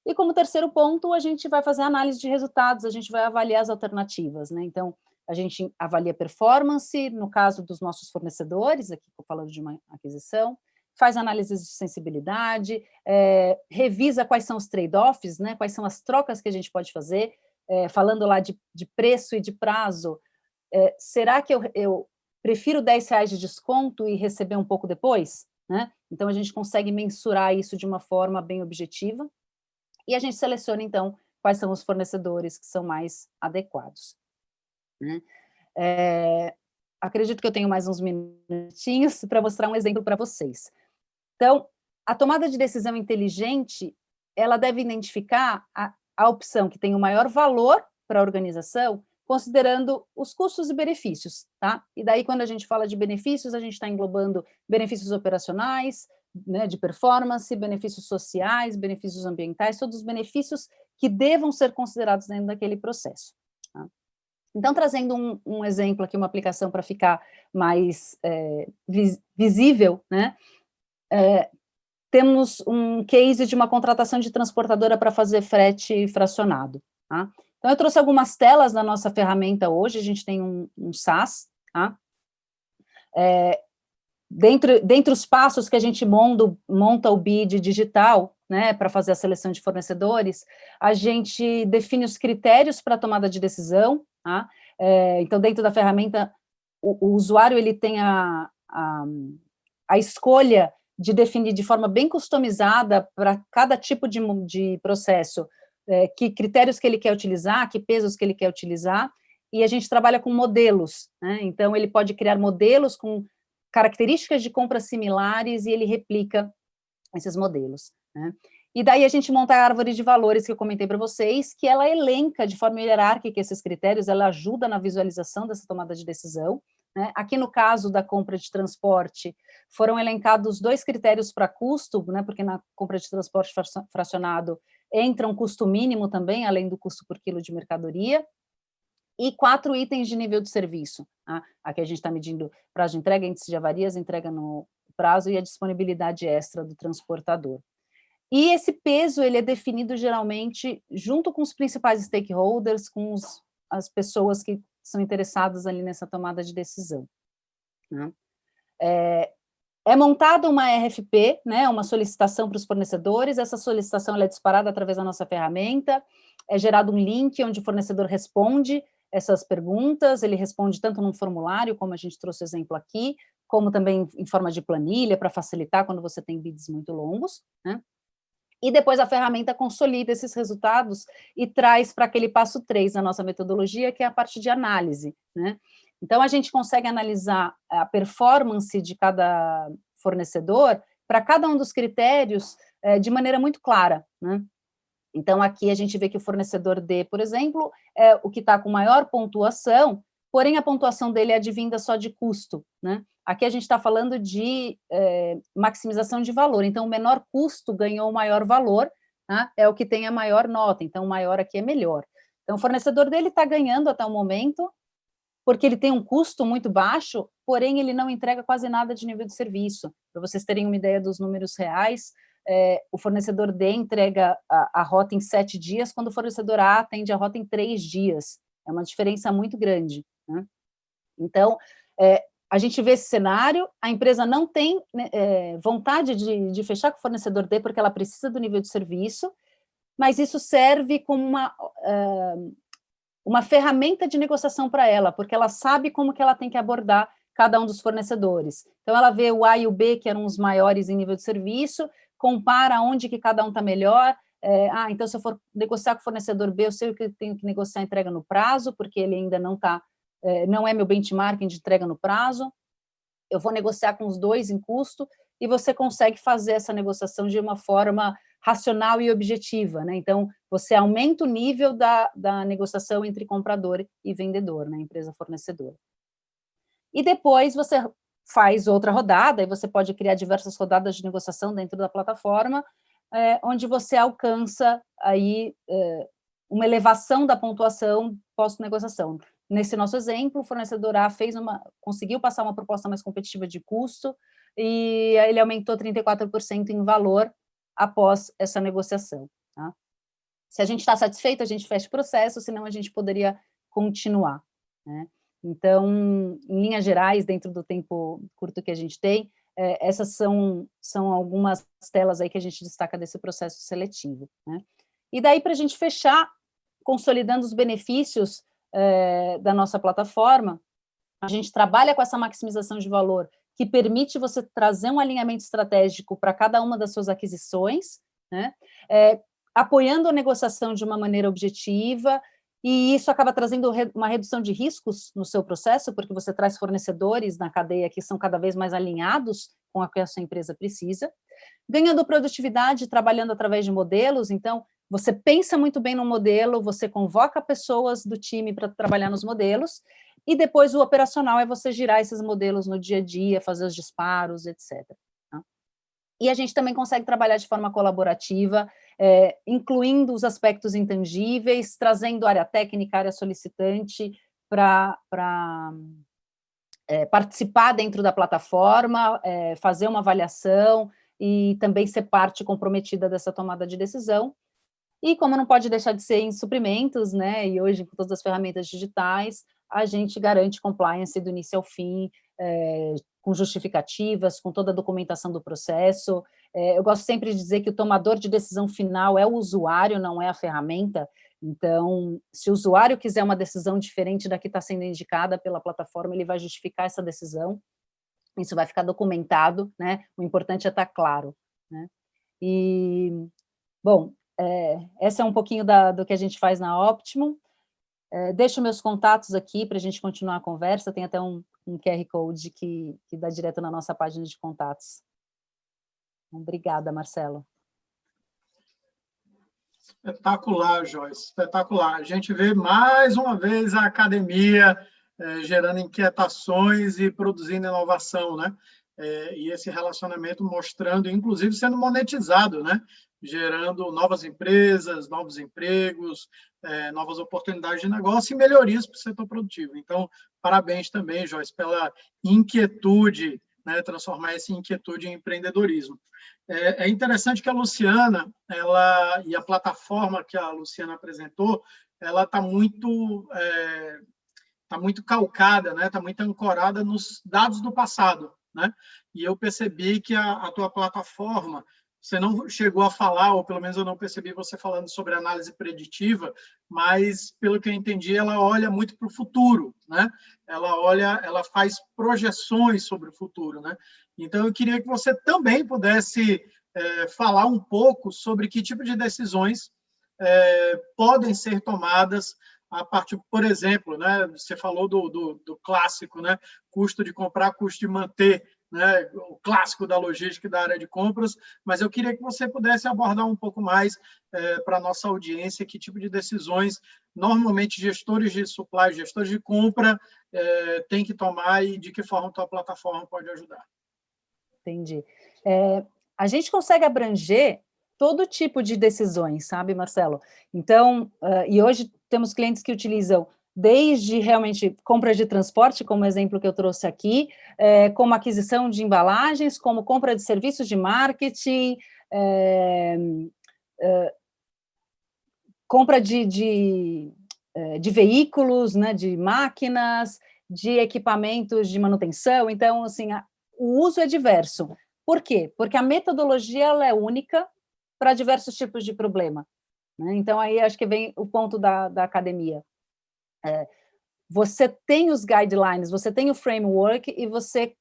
E como terceiro ponto, a gente vai fazer análise de resultados, a gente vai avaliar as alternativas, né? Então, a gente avalia performance, no caso dos nossos fornecedores, aqui estou falando de uma aquisição, faz análises de sensibilidade, revisa quais são os trade-offs, né? Quais são as trocas que a gente pode fazer, falando lá de preço e de prazo, será que eu prefiro R$10 de desconto e receber um pouco depois, né? Então, a gente consegue mensurar isso de uma forma bem objetiva, e a gente seleciona, então, quais são os fornecedores que são mais adequados, né? Acredito que eu tenho mais uns minutinhos para mostrar um exemplo para vocês. Então, a tomada de decisão inteligente, ela deve identificar a opção que tem o maior valor para a organização, considerando os custos e benefícios, tá? E daí, quando a gente fala de benefícios, a gente está englobando benefícios operacionais, né, de performance, benefícios sociais, benefícios ambientais, todos os benefícios que devam ser considerados dentro daquele processo, tá? Então, trazendo um exemplo aqui, uma aplicação para ficar mais visível, né? Temos um case de uma contratação de transportadora para fazer frete fracionado, tá? Então, eu trouxe algumas telas da nossa ferramenta hoje, a gente tem um SaaS, tá? Dentre os passos que a gente monta o bid digital, né, para fazer a seleção de fornecedores, a gente define os critérios para a tomada de decisão, tá? Então, dentro da ferramenta, o usuário ele tem a escolha de definir de forma bem customizada para cada tipo de processo, que critérios que ele quer utilizar, que pesos que ele quer utilizar, e a gente trabalha com modelos, né? Então, ele pode criar modelos com características de compras similares e ele replica esses modelos, né? E daí a gente monta a árvore de valores que eu comentei para vocês, que ela elenca de forma hierárquica esses critérios, ela ajuda na visualização dessa tomada de decisão, né? Aqui no caso da compra de transporte, foram elencados 2 critérios para custo, né? Porque na compra de transporte fracionado entra um custo mínimo também, além do custo por quilo de mercadoria, e 4 itens de nível de serviço, tá? Aqui a gente está medindo prazo de entrega, índice de avarias, entrega no prazo e a disponibilidade extra do transportador. E esse peso, ele é definido geralmente junto com os principais stakeholders, com as pessoas que são interessadas ali nessa tomada de decisão, né? É montada uma RFP, né, uma solicitação para os fornecedores, essa solicitação ela é disparada através da nossa ferramenta, é gerado um link onde o fornecedor responde essas perguntas, ele responde tanto num formulário, como a gente trouxe exemplo aqui, como também em forma de planilha, para facilitar quando você tem bids muito longos, né? E depois a ferramenta consolida esses resultados e traz para aquele passo 3 da nossa metodologia, que é a parte de análise, né? Então, a gente consegue analisar a performance de cada fornecedor para cada um dos critérios de maneira muito clara, né? Então, aqui a gente vê que o fornecedor D, por exemplo, é o que está com maior pontuação, porém a pontuação dele é advinda só de custo, né? Aqui a gente está falando de maximização de valor, então o menor custo ganhou o maior valor, né? É o que tem a maior nota, então o maior aqui é melhor. Então, o fornecedor dele está ganhando até o momento, porque ele tem um custo muito baixo, porém ele não entrega quase nada de nível de serviço. Para vocês terem uma ideia dos números reais, o fornecedor D entrega a rota em 7 dias, quando o fornecedor A atende a rota em 3 dias. É uma diferença muito grande, né? Então, a gente vê esse cenário, a empresa não tem vontade de fechar com o fornecedor D, porque ela precisa do nível de serviço, mas isso serve como uma ferramenta de negociação para ela, porque ela sabe como que ela tem que abordar cada um dos fornecedores. Então, ela vê o A e o B, que eram os maiores em nível de serviço, compara onde que cada um está melhor. Então, se eu for negociar com o fornecedor B, eu sei que eu tenho que negociar a entrega no prazo, porque ele ainda não está, não é meu benchmarking de entrega no prazo. Eu vou negociar com os dois em custo, e você consegue fazer essa negociação de uma forma racional e objetiva, né? Então, você aumenta o nível da negociação entre comprador e vendedor, né? Empresa fornecedora. E depois você faz outra rodada, e você pode criar diversas rodadas de negociação dentro da plataforma, onde você alcança aí uma elevação da pontuação pós-negociação. Nesse nosso exemplo, o fornecedor A conseguiu passar uma proposta mais competitiva de custo, e ele aumentou 34% em valor após essa negociação, tá? Se a gente está satisfeito, a gente fecha o processo, senão a gente poderia continuar, né? Então, em linhas gerais, dentro do tempo curto que a gente tem, essas são algumas telas aí que a gente destaca desse processo seletivo, né? E daí, para a gente fechar, consolidando os benefícios da nossa plataforma, a gente trabalha com essa maximização de valor, que permite você trazer um alinhamento estratégico para cada uma das suas aquisições, né? Apoiando a negociação de uma maneira objetiva, e isso acaba trazendo uma redução de riscos no seu processo, porque você traz fornecedores na cadeia que são cada vez mais alinhados com o que a sua empresa precisa, ganhando produtividade, trabalhando através de modelos. Então, você pensa muito bem no modelo, você convoca pessoas do time para trabalhar nos modelos, e depois o operacional é você girar esses modelos no dia a dia, fazer os disparos, etc. Tá? E a gente também consegue trabalhar de forma colaborativa, incluindo os aspectos intangíveis, trazendo área técnica, área solicitante, para participar dentro da plataforma, fazer uma avaliação e também ser parte comprometida dessa tomada de decisão. E como não pode deixar de ser em suprimentos, né, e hoje com todas as ferramentas digitais, a gente garante compliance do início ao fim, com justificativas, com toda a documentação do processo. Eu gosto sempre de dizer que o tomador de decisão final é o usuário, não é a ferramenta. Então, se o usuário quiser uma decisão diferente da que está sendo indicada pela plataforma, ele vai justificar essa decisão, isso vai ficar documentado, né? O importante é estar claro, né? E, bom, essa é um pouquinho do que a gente faz na Optimum. Deixo meus contatos aqui para a gente continuar a conversa, tem até um QR Code que dá direto na nossa página de contatos. Obrigada, Marcelo. Espetacular, Joyce, espetacular. A gente vê mais uma vez a academia gerando inquietações e produzindo inovação, né? E esse relacionamento mostrando, inclusive sendo monetizado, né? Gerando novas empresas, novos empregos, novas oportunidades de negócio e melhorias para o setor produtivo. Então, parabéns também, Joyce, pela inquietude, né? Transformar essa inquietude em empreendedorismo. É interessante que a Luciana, e a plataforma que a Luciana apresentou, ela está muito calcada, né? Está muito ancorada nos dados do passado, né? E eu percebi que a tua plataforma, você não chegou a falar, ou pelo menos eu não percebi você falando sobre análise preditiva, mas, pelo que eu entendi, ela olha muito para o futuro, né? Ela faz projeções sobre o futuro, né? Então, eu queria que você também pudesse falar um pouco sobre que tipo de decisões podem ser tomadas a partir, por exemplo, né? Você falou do clássico, né? Custo de comprar, custo de manter, né, o clássico da logística e da área de compras, mas eu queria que você pudesse abordar um pouco mais para a nossa audiência que tipo de decisões normalmente gestores de supply, gestores de compra têm que tomar e de que forma a tua plataforma pode ajudar. Entendi. A gente consegue abranger todo tipo de decisões, sabe, Marcelo? Então, e hoje temos clientes que utilizam desde realmente compra de transporte, como exemplo que eu trouxe aqui, como aquisição de embalagens, como compra de serviços de marketing, compra de veículos, né, de máquinas, de equipamentos de manutenção. Então, assim, o uso é diverso. Por quê? Porque a metodologia ela é única para diversos tipos de problema, né? Então, aí acho que vem o ponto da academia. Você tem os guidelines, você tem o framework e você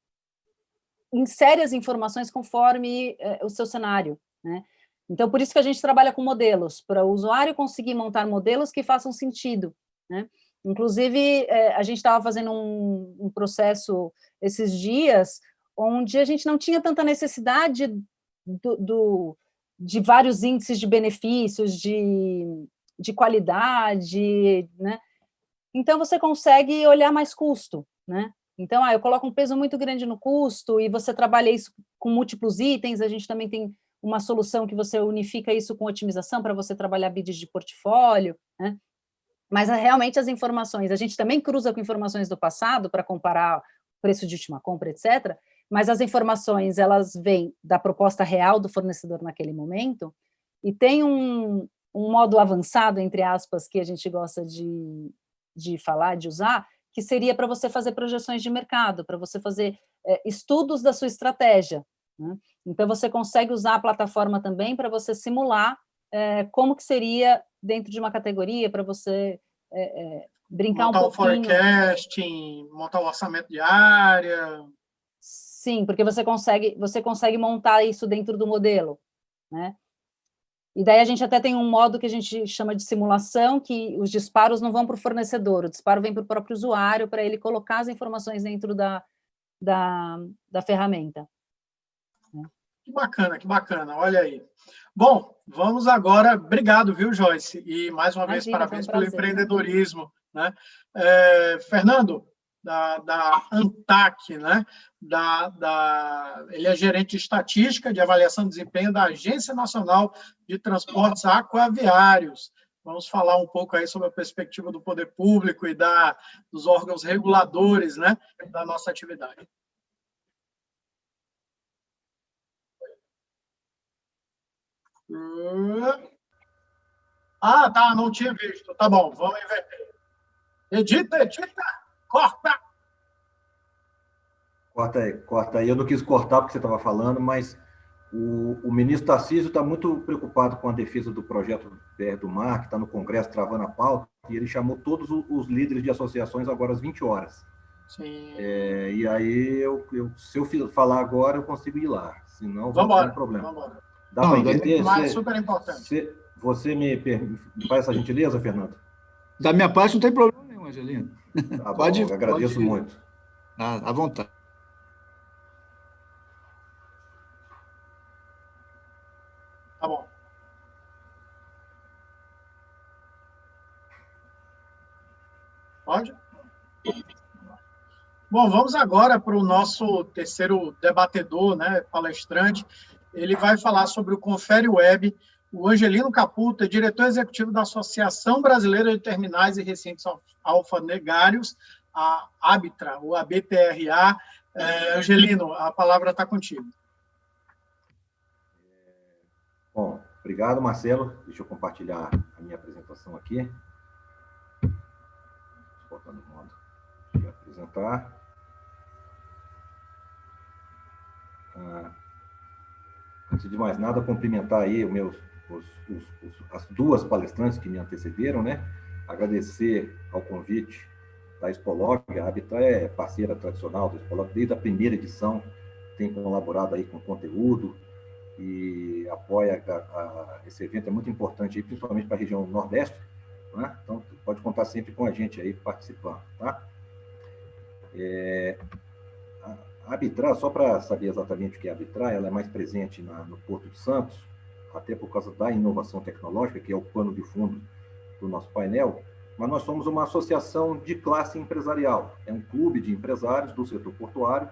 insere as informações conforme o seu cenário, né? Então, por isso que a gente trabalha com modelos, para o usuário conseguir montar modelos que façam sentido, né? Inclusive, a gente estava fazendo um processo esses dias, onde a gente não tinha tanta necessidade de vários índices de benefícios, de qualidade, né? Então, você consegue olhar mais custo, né? Então, eu coloco um peso muito grande no custo e você trabalha isso com múltiplos itens, a gente também tem uma solução que você unifica isso com otimização para você trabalhar bids de portfólio, né? Mas, realmente, as informações, a gente também cruza com informações do passado para comparar preço de última compra, etc., mas as informações, elas vêm da proposta real do fornecedor naquele momento e tem um modo avançado, entre aspas, que a gente gosta de falar, de usar, que seria para você fazer projeções de mercado, para você fazer estudos da sua estratégia, né? Então, você consegue usar a plataforma também para você simular como que seria dentro de uma categoria, para você brincar montar um pouquinho. Montar o forecasting, montar o orçamento de área. Sim, porque você consegue montar isso dentro do modelo, né? E daí a gente até tem um modo que a gente chama de simulação, que os disparos não vão para o fornecedor, o disparo vem para o próprio usuário, para ele colocar as informações dentro da ferramenta. Que bacana, olha aí. Bom, vamos agora, obrigado, viu, Joyce? E mais uma vez, parabéns pelo empreendedorismo, né? Fernando, da ANTAC, né? Ele é gerente de estatística de avaliação de desempenho da Agência Nacional de Transportes Aquaviários. Vamos falar um pouco aí sobre a perspectiva do poder público e dos órgãos reguladores, né, da nossa atividade. Tá, não tinha visto. Tá bom, vamos inverter. Edita, corta. Corta aí. Eu não quis cortar porque você estava falando, mas o ministro Tarcísio está muito preocupado com a defesa do projeto BR do Mar, que está no Congresso travando a pauta, e ele chamou todos os líderes de associações agora às 20 horas. Sim. E aí, se eu falar agora, eu consigo ir lá. Senão, vai ter um problema. Vambora. Dá para inverter? Super importante. Você me faz essa gentileza, Fernando? Da minha parte, não tem problema nenhum, Angelino. Tá bom, eu agradeço muito. À vontade. Tá bom. Pode? Bom, vamos agora para o nosso terceiro debatedor, né, palestrante. Ele vai falar sobre o Confere Web. O Angelino Caputo é diretor executivo da Associação Brasileira de Terminais e Recintos Alfandegários, a ABTRA, o ABTRA. Angelino, a palavra está contigo. Bom, obrigado, Marcelo. Deixa eu compartilhar a minha apresentação aqui. Botando o modo de apresentar. Antes de mais nada, cumprimentar aí as duas palestrantes que me antecederam, né? Agradecer ao convite da Expolog. A Habitrar é parceira tradicional da Expolog desde a primeira edição, tem colaborado aí com conteúdo e apoia esse evento, é muito importante, aí, principalmente para a região Nordeste, né? Então, pode contar sempre com a gente aí participando, tá? A Habitrar, só para saber exatamente o que é a Habitrar, ela é mais presente no Porto de Santos, até por causa da inovação tecnológica, que é o pano de fundo do nosso painel, mas nós somos uma associação de classe empresarial, é um clube de empresários do setor portuário.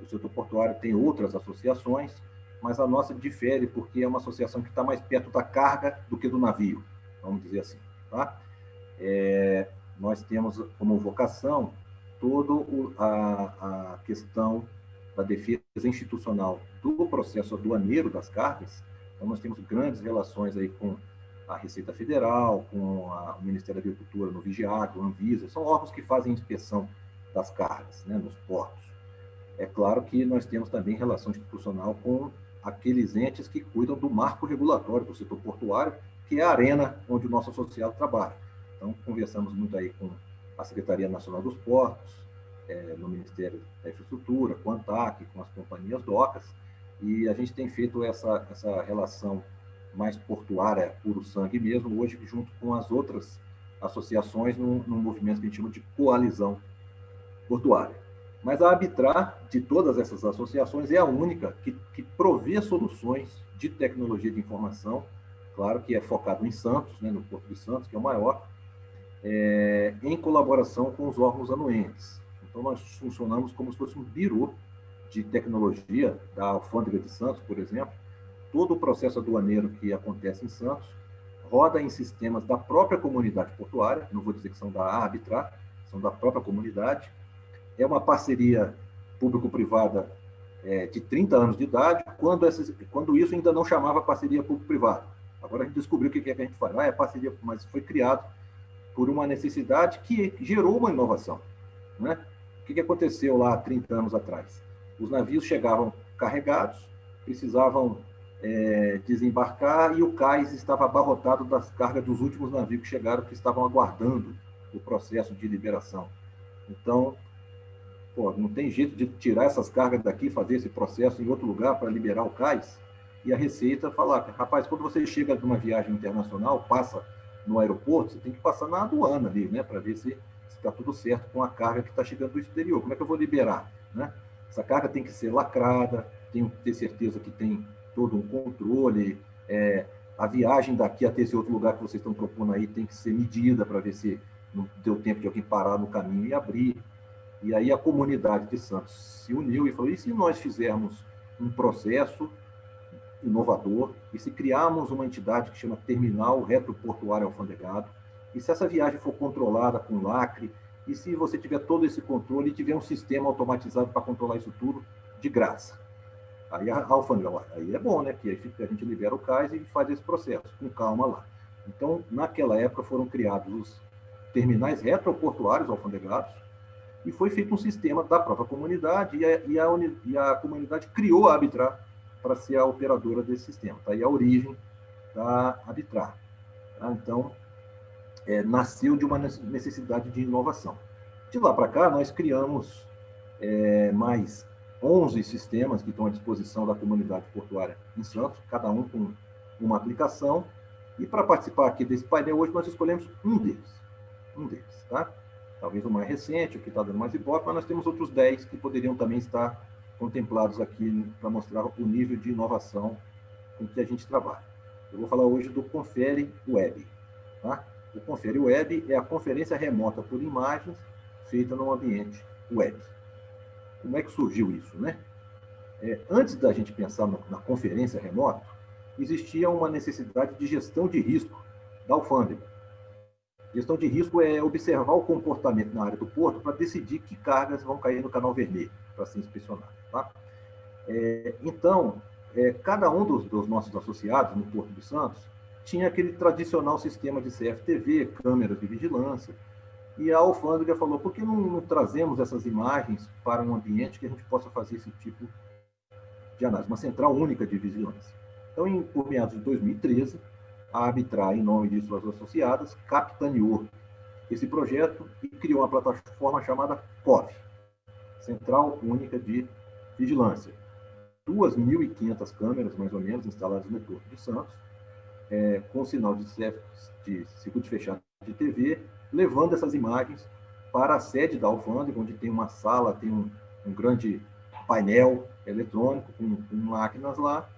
O setor portuário tem outras associações, mas a nossa difere porque é uma associação que está mais perto da carga do que do navio, vamos dizer assim, tá? Nós temos como vocação toda a questão da defesa institucional do processo aduaneiro das cargas. Então, nós temos grandes relações aí com a Receita Federal, com o Ministério da Agricultura, no Vigiagro, Anvisa, são órgãos que fazem inspeção das cargas, né, nos portos. É claro que nós temos também relação institucional com aqueles entes que cuidam do marco regulatório do setor portuário, que é a arena onde o nosso associado trabalha. Então, conversamos muito aí com a Secretaria Nacional dos Portos, no Ministério da Infraestrutura, com a ANTAC, com as companhias docas, e a gente tem feito essa relação mais portuária, puro sangue mesmo, hoje junto com as outras associações num movimento que a gente chama de coalizão portuária. Mas a Habitrar, de todas essas associações, é a única que provê soluções de tecnologia de informação, claro que é focado em Santos, né, no Porto de Santos, que é o maior, em colaboração com os órgãos anuentes. Então, nós funcionamos como se fosse um birô de tecnologia da Alfândega de Santos, por exemplo. Todo o processo aduaneiro que acontece em Santos roda em sistemas da própria comunidade portuária, não vou dizer que são da Habitrar, são da própria comunidade. É uma parceria público-privada de 30 anos de idade, quando isso ainda não chamava parceria público-privada. Agora a gente descobriu o que é que a gente faz. É parceria, mas foi criado por uma necessidade que gerou uma inovação, né? O que aconteceu lá há 30 anos atrás? Os navios chegavam carregados, precisavam desembarcar e o cais estava abarrotado das cargas dos últimos navios que chegaram, que estavam aguardando o processo de liberação. Então, não tem jeito de tirar essas cargas daqui, fazer esse processo em outro lugar para liberar o cais. E a Receita falar, rapaz, quando você chega de uma viagem internacional, passa no aeroporto, você tem que passar na aduana ali, né, para ver se está tudo certo com a carga que está chegando do exterior. Como é que eu vou liberar, né? Essa carga tem que ser lacrada, tenho que ter certeza que tem todo um controle, a viagem daqui até esse outro lugar que vocês estão propondo aí tem que ser medida para ver se não deu tempo de alguém parar no caminho e abrir. E aí a comunidade de Santos se uniu e falou, e se nós fizermos um processo inovador, e se criarmos uma entidade que chama Terminal Retroportuário Alfandegado, e se essa viagem for controlada com lacre, e se você tiver todo esse controle e tiver um sistema automatizado para controlar isso tudo de graça. Aí a alfândega, aí é bom, né? Que aí a gente libera o cais e faz esse processo, com calma lá. Então, naquela época foram criados os terminais retroportuários alfandegados, e foi feito um sistema da própria comunidade, e a comunidade criou a Habitrar para ser a operadora desse sistema. Tá aí a origem da Habitrar. Tá? Então, nasceu de uma necessidade de inovação. De lá para cá, nós criamos mais 11 sistemas que estão à disposição da comunidade portuária em Santos, cada um com uma aplicação, e para participar aqui desse painel hoje, nós escolhemos um deles, tá? Talvez o mais recente, o que está dando mais ibope, mas nós temos outros 10 que poderiam também estar contemplados aqui para mostrar o nível de inovação com que a gente trabalha. Eu vou falar hoje do Confere Web, tá? O Confere Web é a conferência remota por imagens feita no ambiente web. Como é que surgiu isso, né? Antes da gente pensar na conferência remota, existia uma necessidade de gestão de risco da alfândega. Gestão de risco é observar o comportamento na área do porto para decidir que cargas vão cair no canal vermelho para ser inspecionado. Tá? Então, cada um dos nossos associados no Porto de Santos tinha aquele tradicional sistema de CFTV, câmeras de vigilância, E a alfândega falou, por que não trazemos essas imagens para um ambiente que a gente possa fazer esse tipo de análise, uma central única de vigilância? Então, por meados de 2013, a Arbitrar, em nome de suas associadas, capitaneou esse projeto e criou uma plataforma chamada COV, Central Única de Vigilância. 2.500 câmeras, mais ou menos, instaladas no Porto de Santos, com sinal de circuito fechado de TV, levando essas imagens para a sede da alfândega, onde tem uma sala, tem um grande painel eletrônico com máquinas lá,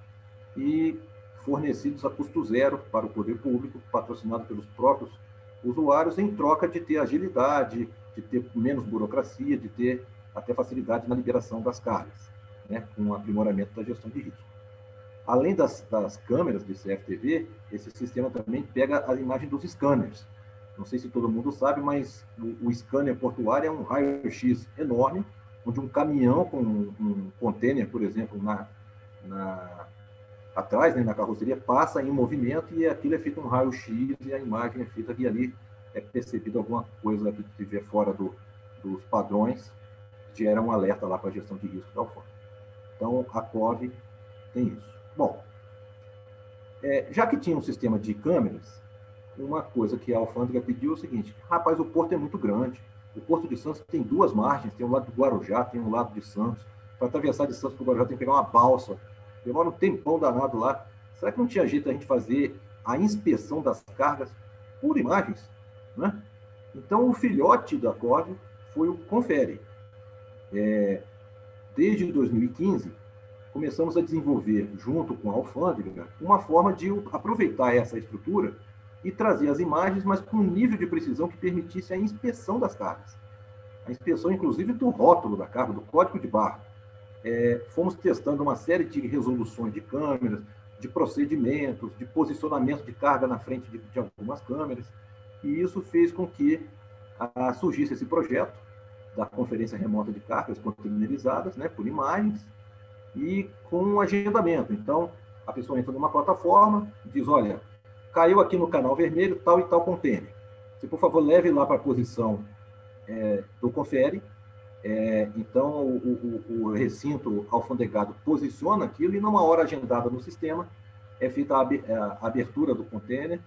e fornecidos a custo zero para o poder público, patrocinado pelos próprios usuários, em troca de ter agilidade, de ter menos burocracia, de ter até facilidade na liberação das cargas, né, com o aprimoramento da gestão de risco. Além das câmeras de CFTV, esse sistema também pega a imagem dos scanners. Não sei se todo mundo sabe, mas o scanner portuário é um raio-x enorme, onde um caminhão com um container, por exemplo, atrás, né, na carroceria, passa em movimento e aquilo é feito um raio-x e a imagem é feita e ali é percebido alguma coisa que estiver fora dos padrões, gera um alerta lá para a gestão de risco da alfândega. Então, a COV tem isso. Bom, já que tinha um sistema de câmeras, uma coisa que a alfândega pediu é o seguinte: rapaz, o porto é muito grande, o Porto de Santos tem duas margens, tem um lado do Guarujá, tem um lado de Santos. Para atravessar de Santos para o Guarujá tem que pegar uma balsa, demora um tempão danado lá. Será que não tinha jeito a gente fazer a inspeção das cargas por imagens, né? Então, o filhote da COV foi o Confere. Desde 2015, começamos a desenvolver, junto com a alfândega, uma forma de aproveitar essa estrutura e trazer as imagens, mas com um nível de precisão que permitisse a inspeção das cargas. A inspeção, inclusive, do rótulo da carga, do código de barra. Fomos testando uma série de resoluções de câmeras, de procedimentos, de posicionamento de carga na frente de algumas câmeras, e isso fez com que surgisse esse projeto da conferência remota de cargas containerizadas, né, por imagens, e com um agendamento. Então, a pessoa entra numa plataforma e diz, olha, caiu aqui no canal vermelho tal e tal container. Você, por favor, leve lá para a posição do Confere. Então, o recinto alfandegado posiciona aquilo e, numa hora agendada no sistema, é feita a abertura do container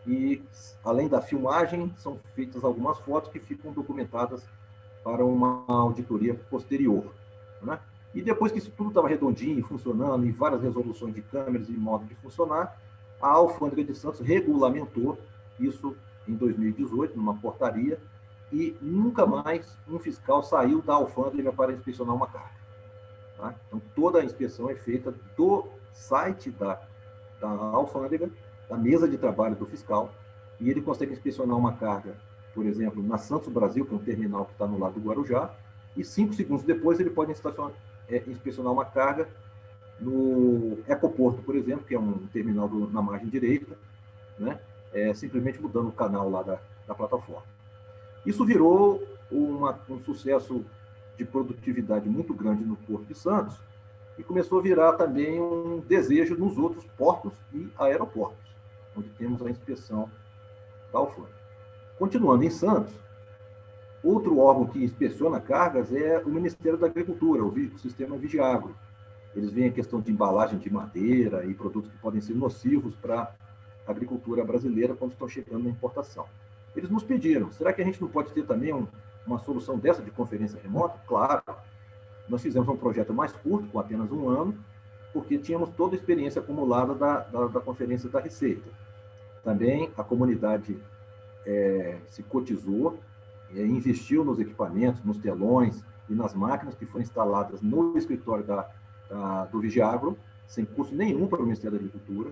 e, além da filmagem, são feitas algumas fotos que ficam documentadas para uma auditoria posterior, né? E depois que isso tudo estava redondinho, funcionando, em várias resoluções de câmeras e modo de funcionar, a Alfândega de Santos regulamentou isso em 2018, numa portaria, e nunca mais um fiscal saiu da alfândega para inspecionar uma carga. Tá? Então, toda a inspeção é feita do site da alfândega, da mesa de trabalho do fiscal, e ele consegue inspecionar uma carga, por exemplo, na Santos Brasil, que é um terminal que está no lado do Guarujá, e 5 segundos depois ele pode inspecionar uma carga no Ecoporto, por exemplo, que é um terminal na margem direita, né? Simplesmente mudando o canal lá da plataforma. Isso virou um sucesso de produtividade muito grande no Porto de Santos e começou a virar também um desejo nos outros portos e aeroportos, onde temos a inspeção da alfândega. Continuando em Santos, outro órgão que inspeciona cargas é o Ministério da Agricultura, o sistema Vigiagro. Eles veem a questão de embalagem de madeira e produtos que podem ser nocivos para a agricultura brasileira quando estão chegando na importação. Eles nos pediram, será que a gente não pode ter também uma solução dessa de conferência remota? Claro. Nós fizemos um projeto mais curto, com apenas 1 ano, porque tínhamos toda a experiência acumulada da conferência da Receita. Também a comunidade se cotizou, investiu nos equipamentos, nos telões e nas máquinas que foram instaladas no escritório do Vigiagro, sem custo nenhum para o Ministério da Agricultura.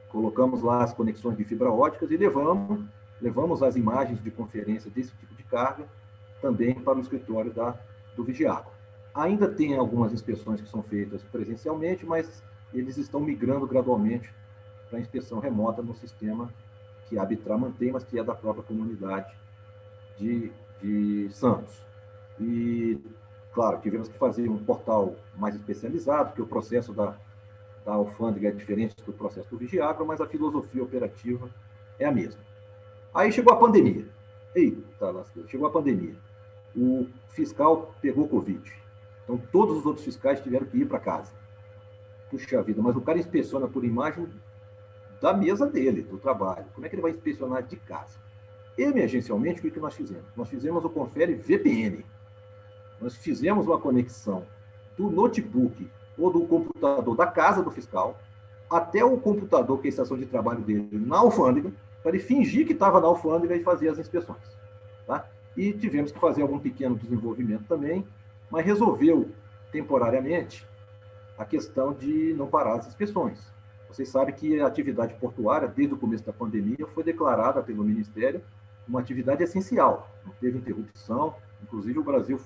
Colocamos lá as conexões de fibra óticas e levamos as imagens de conferência desse tipo de carga também para o escritório do Vigiagro. Ainda tem algumas inspeções que são feitas presencialmente, mas eles estão migrando gradualmente para a inspeção remota no sistema que a Arbitrar mantém, mas que é da própria comunidade de Santos. E, claro, tivemos que fazer um portal mais especializado, porque o processo da alfândega é diferente do processo do Vigiagro, mas a filosofia operativa é a mesma. Aí chegou a pandemia. Eita, lascou, chegou a pandemia. O fiscal pegou Covid. Então, todos os outros fiscais tiveram que ir para casa. Puxa vida, mas o cara inspeciona por imagem da mesa dele, do trabalho. Como é que ele vai inspecionar de casa? Emergencialmente, o que nós fizemos? Nós fizemos o Confere VPN. Nós fizemos uma conexão do notebook ou do computador da casa do fiscal até o computador, que é a estação de trabalho dele, na alfândega, para ele fingir que estava na alfândega e fazer as inspeções. Tá? E tivemos que fazer algum pequeno desenvolvimento também, mas resolveu temporariamente a questão de não parar as inspeções. Vocês sabem que a atividade portuária, desde o começo da pandemia, foi declarada pelo Ministério uma atividade essencial. Não teve interrupção, inclusive o Brasil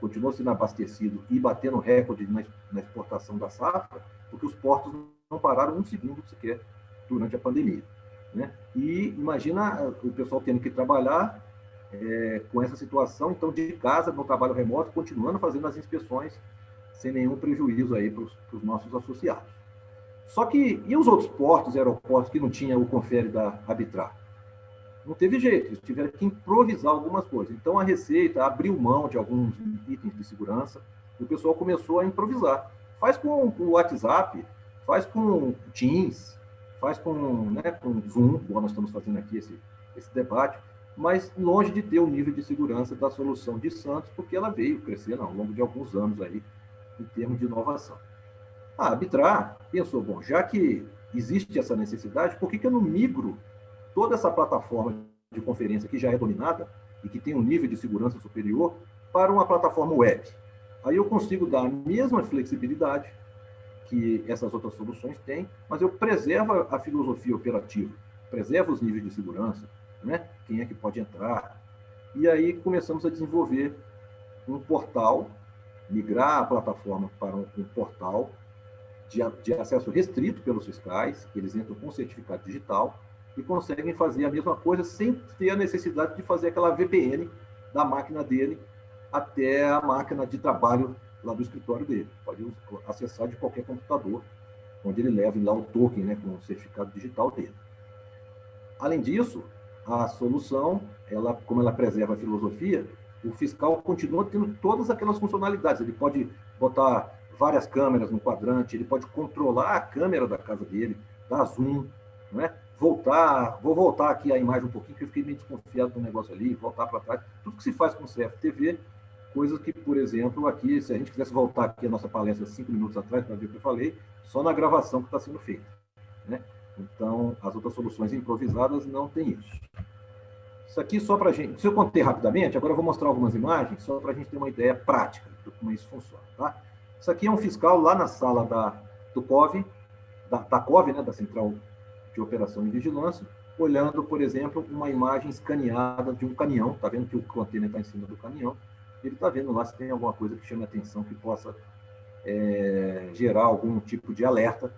continuou sendo abastecido e batendo recorde na exportação da safra, porque os portos não pararam um segundo sequer durante a pandemia. Né? E imagina o pessoal tendo que trabalhar com essa situação, então de casa, no trabalho remoto, continuando fazendo as inspeções sem nenhum prejuízo aí para os nossos associados. Só que, e os outros portos e aeroportos que não tinham o Confere da Arbitrar? Não teve jeito, eles tiveram que improvisar algumas coisas. Então, a Receita abriu mão de alguns itens de segurança e o pessoal começou a improvisar. Faz com o WhatsApp, faz com o Teams, faz com o Zoom, igual nós estamos fazendo aqui esse debate, mas longe de ter o nível de segurança da solução de Santos, porque ela veio crescendo ao longo de alguns anos aí, em termos de inovação. A Arbitrar pensou, bom, já que existe essa necessidade, por que eu não migro toda essa plataforma de conferência que já é dominada e que tem um nível de segurança superior para uma plataforma web? Aí eu consigo dar a mesma flexibilidade que essas outras soluções têm, mas eu preservo a filosofia operativa, preservo os níveis de segurança, né? Quem é que pode entrar. E aí começamos a desenvolver um portal, migrar a plataforma para um portal de acesso restrito pelos fiscais, eles entram com certificado digital e conseguem fazer a mesma coisa sem ter a necessidade de fazer aquela VPN da máquina dele até a máquina de trabalho lá do escritório dele. Pode acessar de qualquer computador, onde ele leve lá o token, né, com o certificado digital dele. Além disso, a solução, como ela preserva a filosofia, o fiscal continua tendo todas aquelas funcionalidades. Ele pode botar várias câmeras no quadrante, ele pode controlar a câmera da casa dele, dar zoom, né? Vou voltar aqui a imagem um pouquinho, que eu fiquei meio desconfiado do negócio ali, voltar para trás. Tudo que se faz com o CFTV, coisas que, por exemplo, aqui, se a gente quisesse voltar aqui a nossa palestra 5 minutos atrás, para ver o que eu falei, só na gravação que está sendo feita, né? Então, as outras soluções improvisadas não tem isso. Isso aqui só para a gente... Se eu contei rapidamente, agora eu vou mostrar algumas imagens, só para a gente ter uma ideia prática de como isso funciona, tá? Isso aqui é um fiscal lá na sala do COV, da COV, né, da Central de Operação e Vigilância, olhando, por exemplo, uma imagem escaneada de um caminhão. Está vendo que o container está em cima do caminhão. Ele está vendo lá se tem alguma coisa que chame a atenção, que possa gerar algum tipo de alerta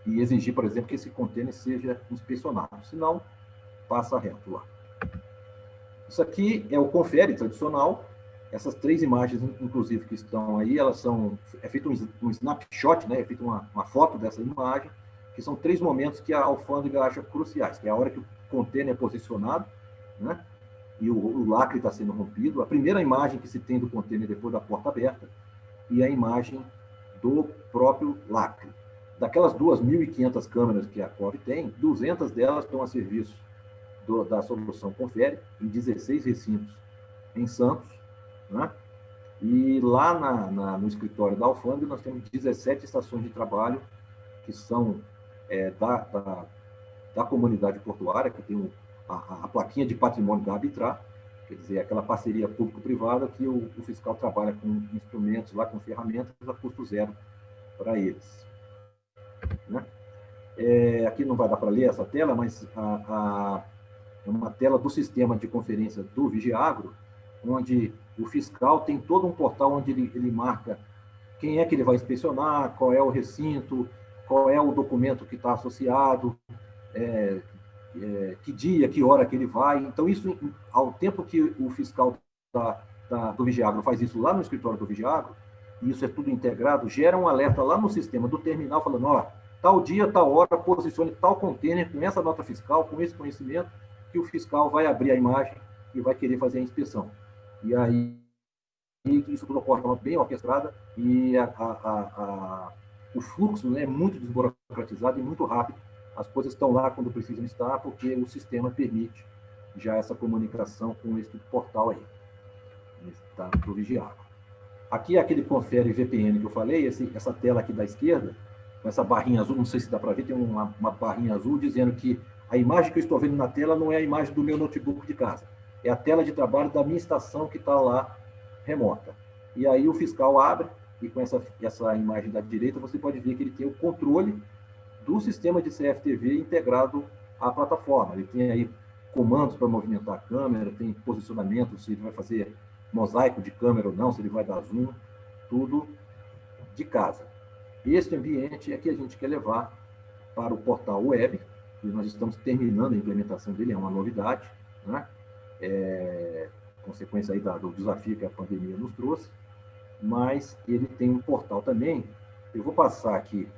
e exigir, por exemplo, que esse container seja inspecionado. Senão, passa reto lá. Isso aqui é o Confere tradicional. Essas 3 imagens, inclusive, que estão aí, elas são... É feito um snapshot, né? É feito uma foto dessa imagem, que são 3 momentos que a alfândega acha cruciais, que é a hora que o container é posicionado, né? E o lacre está sendo rompido, a primeira imagem que se tem do container depois da porta aberta, e a imagem do próprio lacre. Daquelas 2.500 câmeras que a COV tem, 200 delas estão a serviço da solução Confere, em 16 recintos em Santos, né? E lá no escritório da alfândega nós temos 17 estações de trabalho que são da comunidade portuária, que tem a plaquinha de patrimônio da Arbitrar, quer dizer, aquela parceria público-privada que o fiscal trabalha com instrumentos, lá com ferramentas a custo zero para eles. Né? Aqui não vai dar para ler essa tela, mas é uma tela do sistema de conferência do Vigiagro, onde o fiscal tem todo um portal onde ele marca quem é que ele vai inspecionar, qual é o recinto, qual é o documento que está associado, que dia, que hora que ele vai. Então, isso, ao tempo que o fiscal do Vigiagro faz isso lá no escritório do Vigiagro, e isso é tudo integrado, gera um alerta lá no sistema do terminal, falando, ó, tal dia, tal hora, posicione tal container com essa nota fiscal, com esse conhecimento, que o fiscal vai abrir a imagem e vai querer fazer a inspeção. E aí, isso tudo ocorre de forma bem orquestrada e o fluxo, né, é muito desburocratizado e muito rápido. As coisas estão lá quando precisam estar, porque o sistema permite já essa comunicação com esse portal aí, tá, do Vigiar. Aqui é aquele confere VPN que eu falei, essa tela aqui da esquerda, com essa barrinha azul, não sei se dá para ver, tem uma barrinha azul dizendo que a imagem que eu estou vendo na tela não é a imagem do meu notebook de casa, é a tela de trabalho da minha estação que está lá remota. E aí o fiscal abre, e com essa imagem da direita, você pode ver que ele tem o controle do sistema de CFTV integrado à plataforma. Ele tem aí comandos para movimentar a câmera, tem posicionamento, se ele vai fazer mosaico de câmera ou não, se ele vai dar zoom, tudo de casa. Este ambiente é que a gente quer levar para o portal web, e nós estamos terminando a implementação dele, é uma novidade, né? Consequência aí do desafio que a pandemia nos trouxe, mas ele tem um portal também. Eu vou passar aqui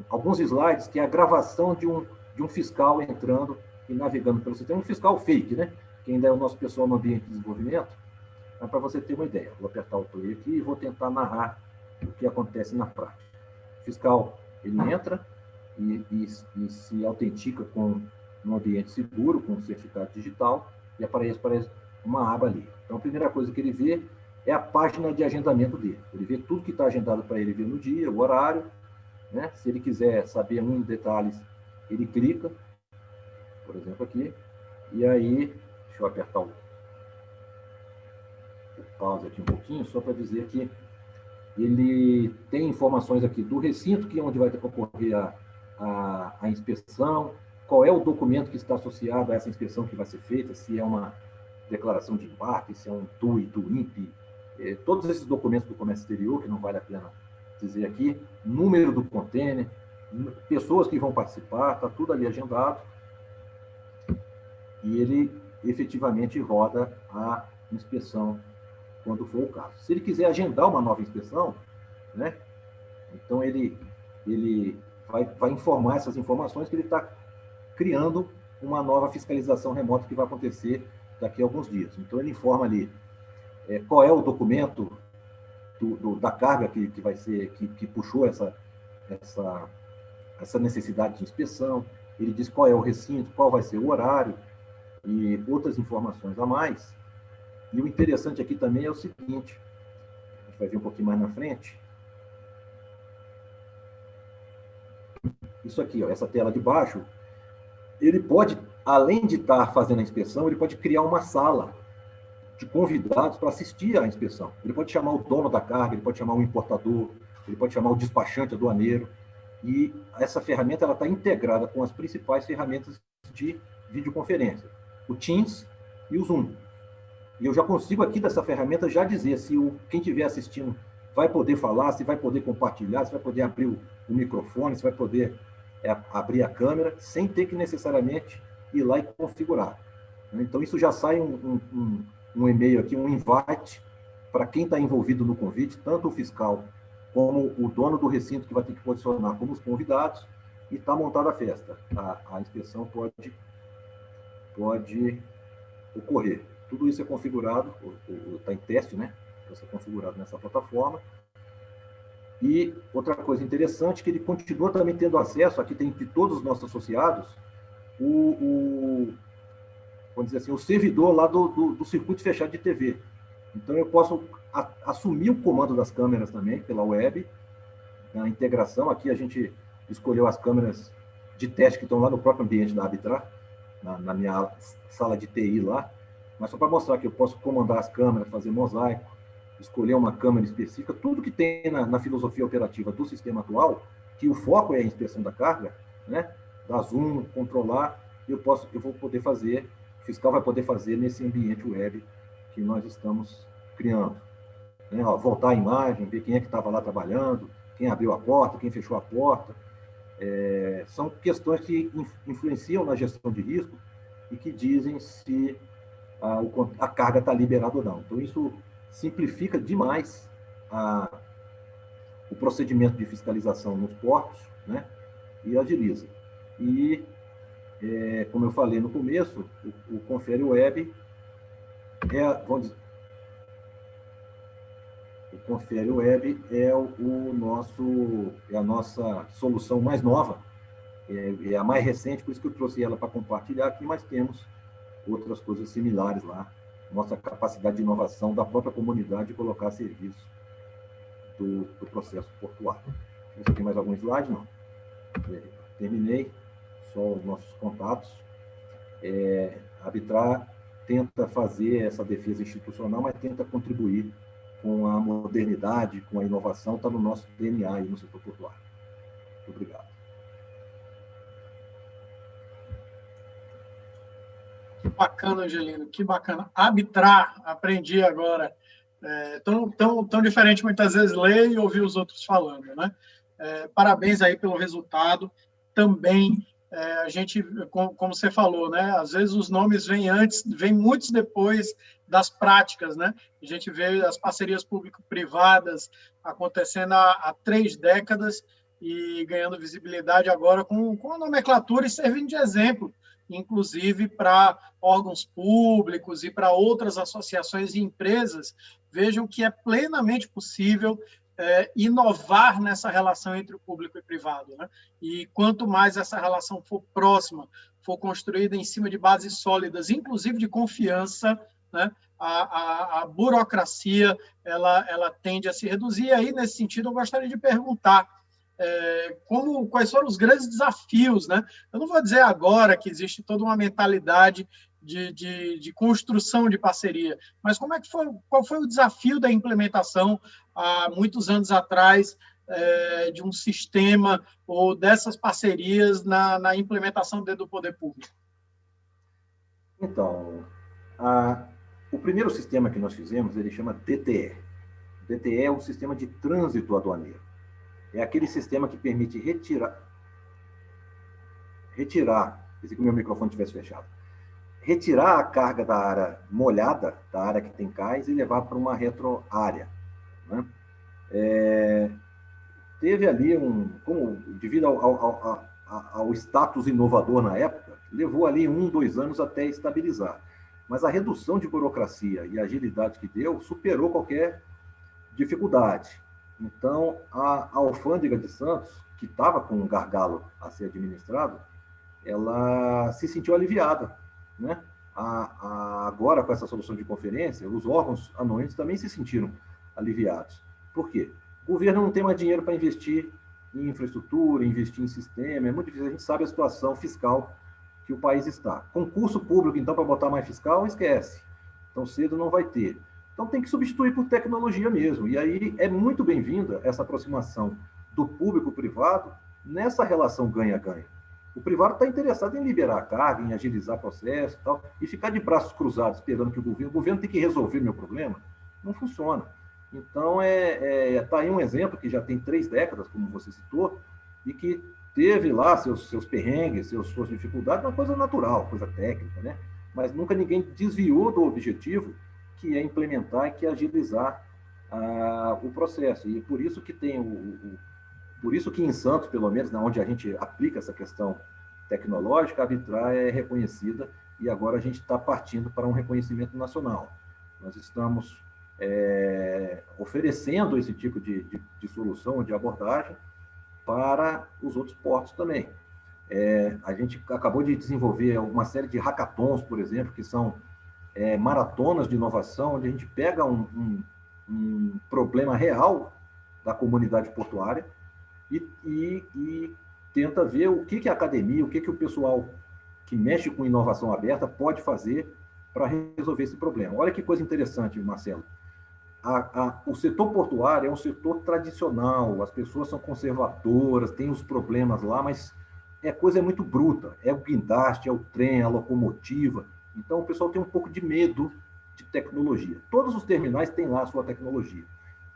alguns slides, que é a gravação de um fiscal entrando e navegando pelo sistema, um fiscal fake, né? Que ainda é o nosso pessoal no ambiente de desenvolvimento, mas para você ter uma ideia. Vou apertar o play aqui e vou tentar narrar o que acontece na prática. O fiscal, ele entra e se autentica com um ambiente seguro, com um certificado digital, e aparece uma aba ali. Então, a primeira coisa que ele vê é a página de agendamento dele. Ele vê tudo que está agendado para ele ver no dia, o horário, né? Se ele quiser saber detalhes, ele clica, por exemplo, aqui, e aí, deixa eu apertar o pause aqui um pouquinho, só para dizer que ele tem informações aqui do recinto, que é onde vai ocorrer a inspeção, qual é o documento que está associado a essa inspeção que vai ser feita, se é uma declaração de embarque, se é um TUI, TUIMP, todos esses documentos do comércio exterior, que não vale a pena dizer aqui, número do container, pessoas que vão participar, está tudo ali agendado, e ele efetivamente roda a inspeção quando for o caso. Se ele quiser agendar uma nova inspeção, né, então ele vai informar essas informações que ele está criando uma nova fiscalização remota que vai acontecer daqui a alguns dias. Então ele informa ali qual é o documento da carga que vai ser, que puxou essa necessidade de inspeção, ele diz qual é o recinto, qual vai ser o horário e outras informações a mais. E o interessante aqui também é o seguinte, a gente vai ver um pouquinho mais na frente, isso aqui, ó, essa tela de baixo, ele pode, além de estar fazendo a inspeção, ele pode criar uma sala de convidados para assistir à inspeção. Ele pode chamar o dono da carga, ele pode chamar o importador, ele pode chamar o despachante aduaneiro, e essa ferramenta está integrada com as principais ferramentas de videoconferência, o Teams e o Zoom. E eu já consigo aqui dessa ferramenta já dizer se quem estiver assistindo vai poder falar, se vai poder compartilhar, se vai poder abrir o microfone, se vai poder abrir a câmera, sem ter que necessariamente ir lá e configurar. Então, isso já sai um e-mail aqui, um invite para quem está envolvido no convite, tanto o fiscal como o dono do recinto, que vai ter que posicionar como os convidados, e está montada a festa. A inspeção pode ocorrer. Tudo isso é configurado, está em teste, né? Vai ser configurado nessa plataforma. E outra coisa interessante, que ele continua também tendo acesso, aqui tem de todos os nossos associados, vamos dizer assim, o servidor lá do circuito fechado de TV. Então, eu posso assumir o comando das câmeras também, pela web, na integração. Aqui a gente escolheu as câmeras de teste que estão lá no próprio ambiente da Arbitrar, na minha sala de TI lá, mas só para mostrar que eu posso comandar as câmeras, fazer mosaico, escolher uma câmera específica, tudo que tem na filosofia operativa do sistema atual, que o foco é a inspeção da carga, né? Dar zoom, controlar, eu vou poder fazer, o fiscal vai poder fazer nesse ambiente web que nós estamos criando. Né? Ó, voltar a imagem, ver quem é que estava lá trabalhando, quem abriu a porta, quem fechou a porta. São questões que influenciam na gestão de risco e que dizem se a carga está liberada ou não. Então, isso simplifica demais o procedimento de fiscalização nos portos, né? E agiliza. E como eu falei no começo, o Confere Web vamos dizer, o Confere Web é a nossa solução mais nova, é a mais recente, por isso que eu trouxe ela para compartilhar aqui, mas temos outras coisas similares lá. Nossa capacidade de inovação da própria comunidade de colocar a serviço do processo portuário. Você tem mais algum slide? Não. Terminei. Só os nossos contatos. A Arbitrar tenta fazer essa defesa institucional, mas tenta contribuir com a modernidade, com a inovação, está no nosso DNA aí no setor portuário. Muito obrigado. Que bacana, Angelino, que bacana. Arbitrar, aprendi agora. Tão diferente muitas vezes ler e ouvir os outros falando, né? Parabéns aí pelo resultado. Também a gente, como você falou, né? Às vezes os nomes vêm antes, vêm muitos depois das práticas, né? A gente vê as parcerias público-privadas acontecendo há 3 décadas e ganhando visibilidade agora com a nomenclatura e servindo de exemplo, inclusive para órgãos públicos e para outras associações e empresas. Vejam que é plenamente possível inovar nessa relação entre o público e o privado, né? E quanto mais essa relação for próxima, for construída em cima de bases sólidas, inclusive de confiança, né? A burocracia ela tende a se reduzir. E aí, nesse sentido, eu gostaria de perguntar quais foram os grandes desafios, né? Eu não vou dizer agora que existe toda uma mentalidade de construção de parceria, mas qual foi o desafio da implementação há muitos anos atrás de um sistema ou dessas parcerias na implementação dentro do poder público? Então, o primeiro sistema que nós fizemos, ele chama DTE. DTE é um sistema de trânsito aduaneiro. É aquele sistema que permite retirar, se o meu microfone tivesse fechado, retirar a carga da área molhada, da área que tem cais, e levar para uma retroárea, né? Teve ali devido ao status inovador na época, levou ali 1, 2 anos até estabilizar. Mas a redução de burocracia e a agilidade que deu superou qualquer dificuldade. Então, a alfândega de Santos, que estava com um gargalo a ser administrado, ela se sentiu aliviada, né? Agora, com essa solução de conferência, os órgãos anuentes também se sentiram aliviados. Por quê? O governo não tem mais dinheiro para investir em infraestrutura, investir em sistema, é muito difícil. A gente sabe a situação fiscal que o país está. Concurso público, então, para botar mais fiscal, esquece. Tão cedo não vai ter. Então, tem que substituir por tecnologia mesmo. E aí é muito bem-vinda essa aproximação do público-privado nessa relação ganha-ganha. O privado está interessado em liberar a carga, em agilizar o processo e tal, e ficar de braços cruzados esperando que o governo tem que resolver meu problema, não funciona. Então, está aí um exemplo que já tem 3 décadas, como você citou, e que teve lá seus perrengues, suas dificuldades, uma coisa natural, coisa técnica, né? Mas nunca ninguém desviou do objetivo, que é implementar e que é agilizar o processo. E por isso que por isso que em Santos, pelo menos, onde a gente aplica essa questão tecnológica, a Arbitrar é reconhecida e agora a gente está partindo para um reconhecimento nacional. Nós estamos oferecendo esse tipo de solução, de abordagem, para os outros portos também. A gente acabou de desenvolver uma série de hackathons, por exemplo, que são maratonas de inovação, onde a gente pega um problema real da comunidade portuária e tenta ver o que a academia, o que o pessoal que mexe com inovação aberta pode fazer para resolver esse problema. Olha que coisa interessante, Marcelo. O setor portuário é um setor tradicional, as pessoas são conservadoras, tem os problemas lá, mas a coisa é muito bruta. É o guindaste, é o trem, a locomotiva. Então, o pessoal tem um pouco de medo de tecnologia. Todos os terminais têm lá a sua tecnologia,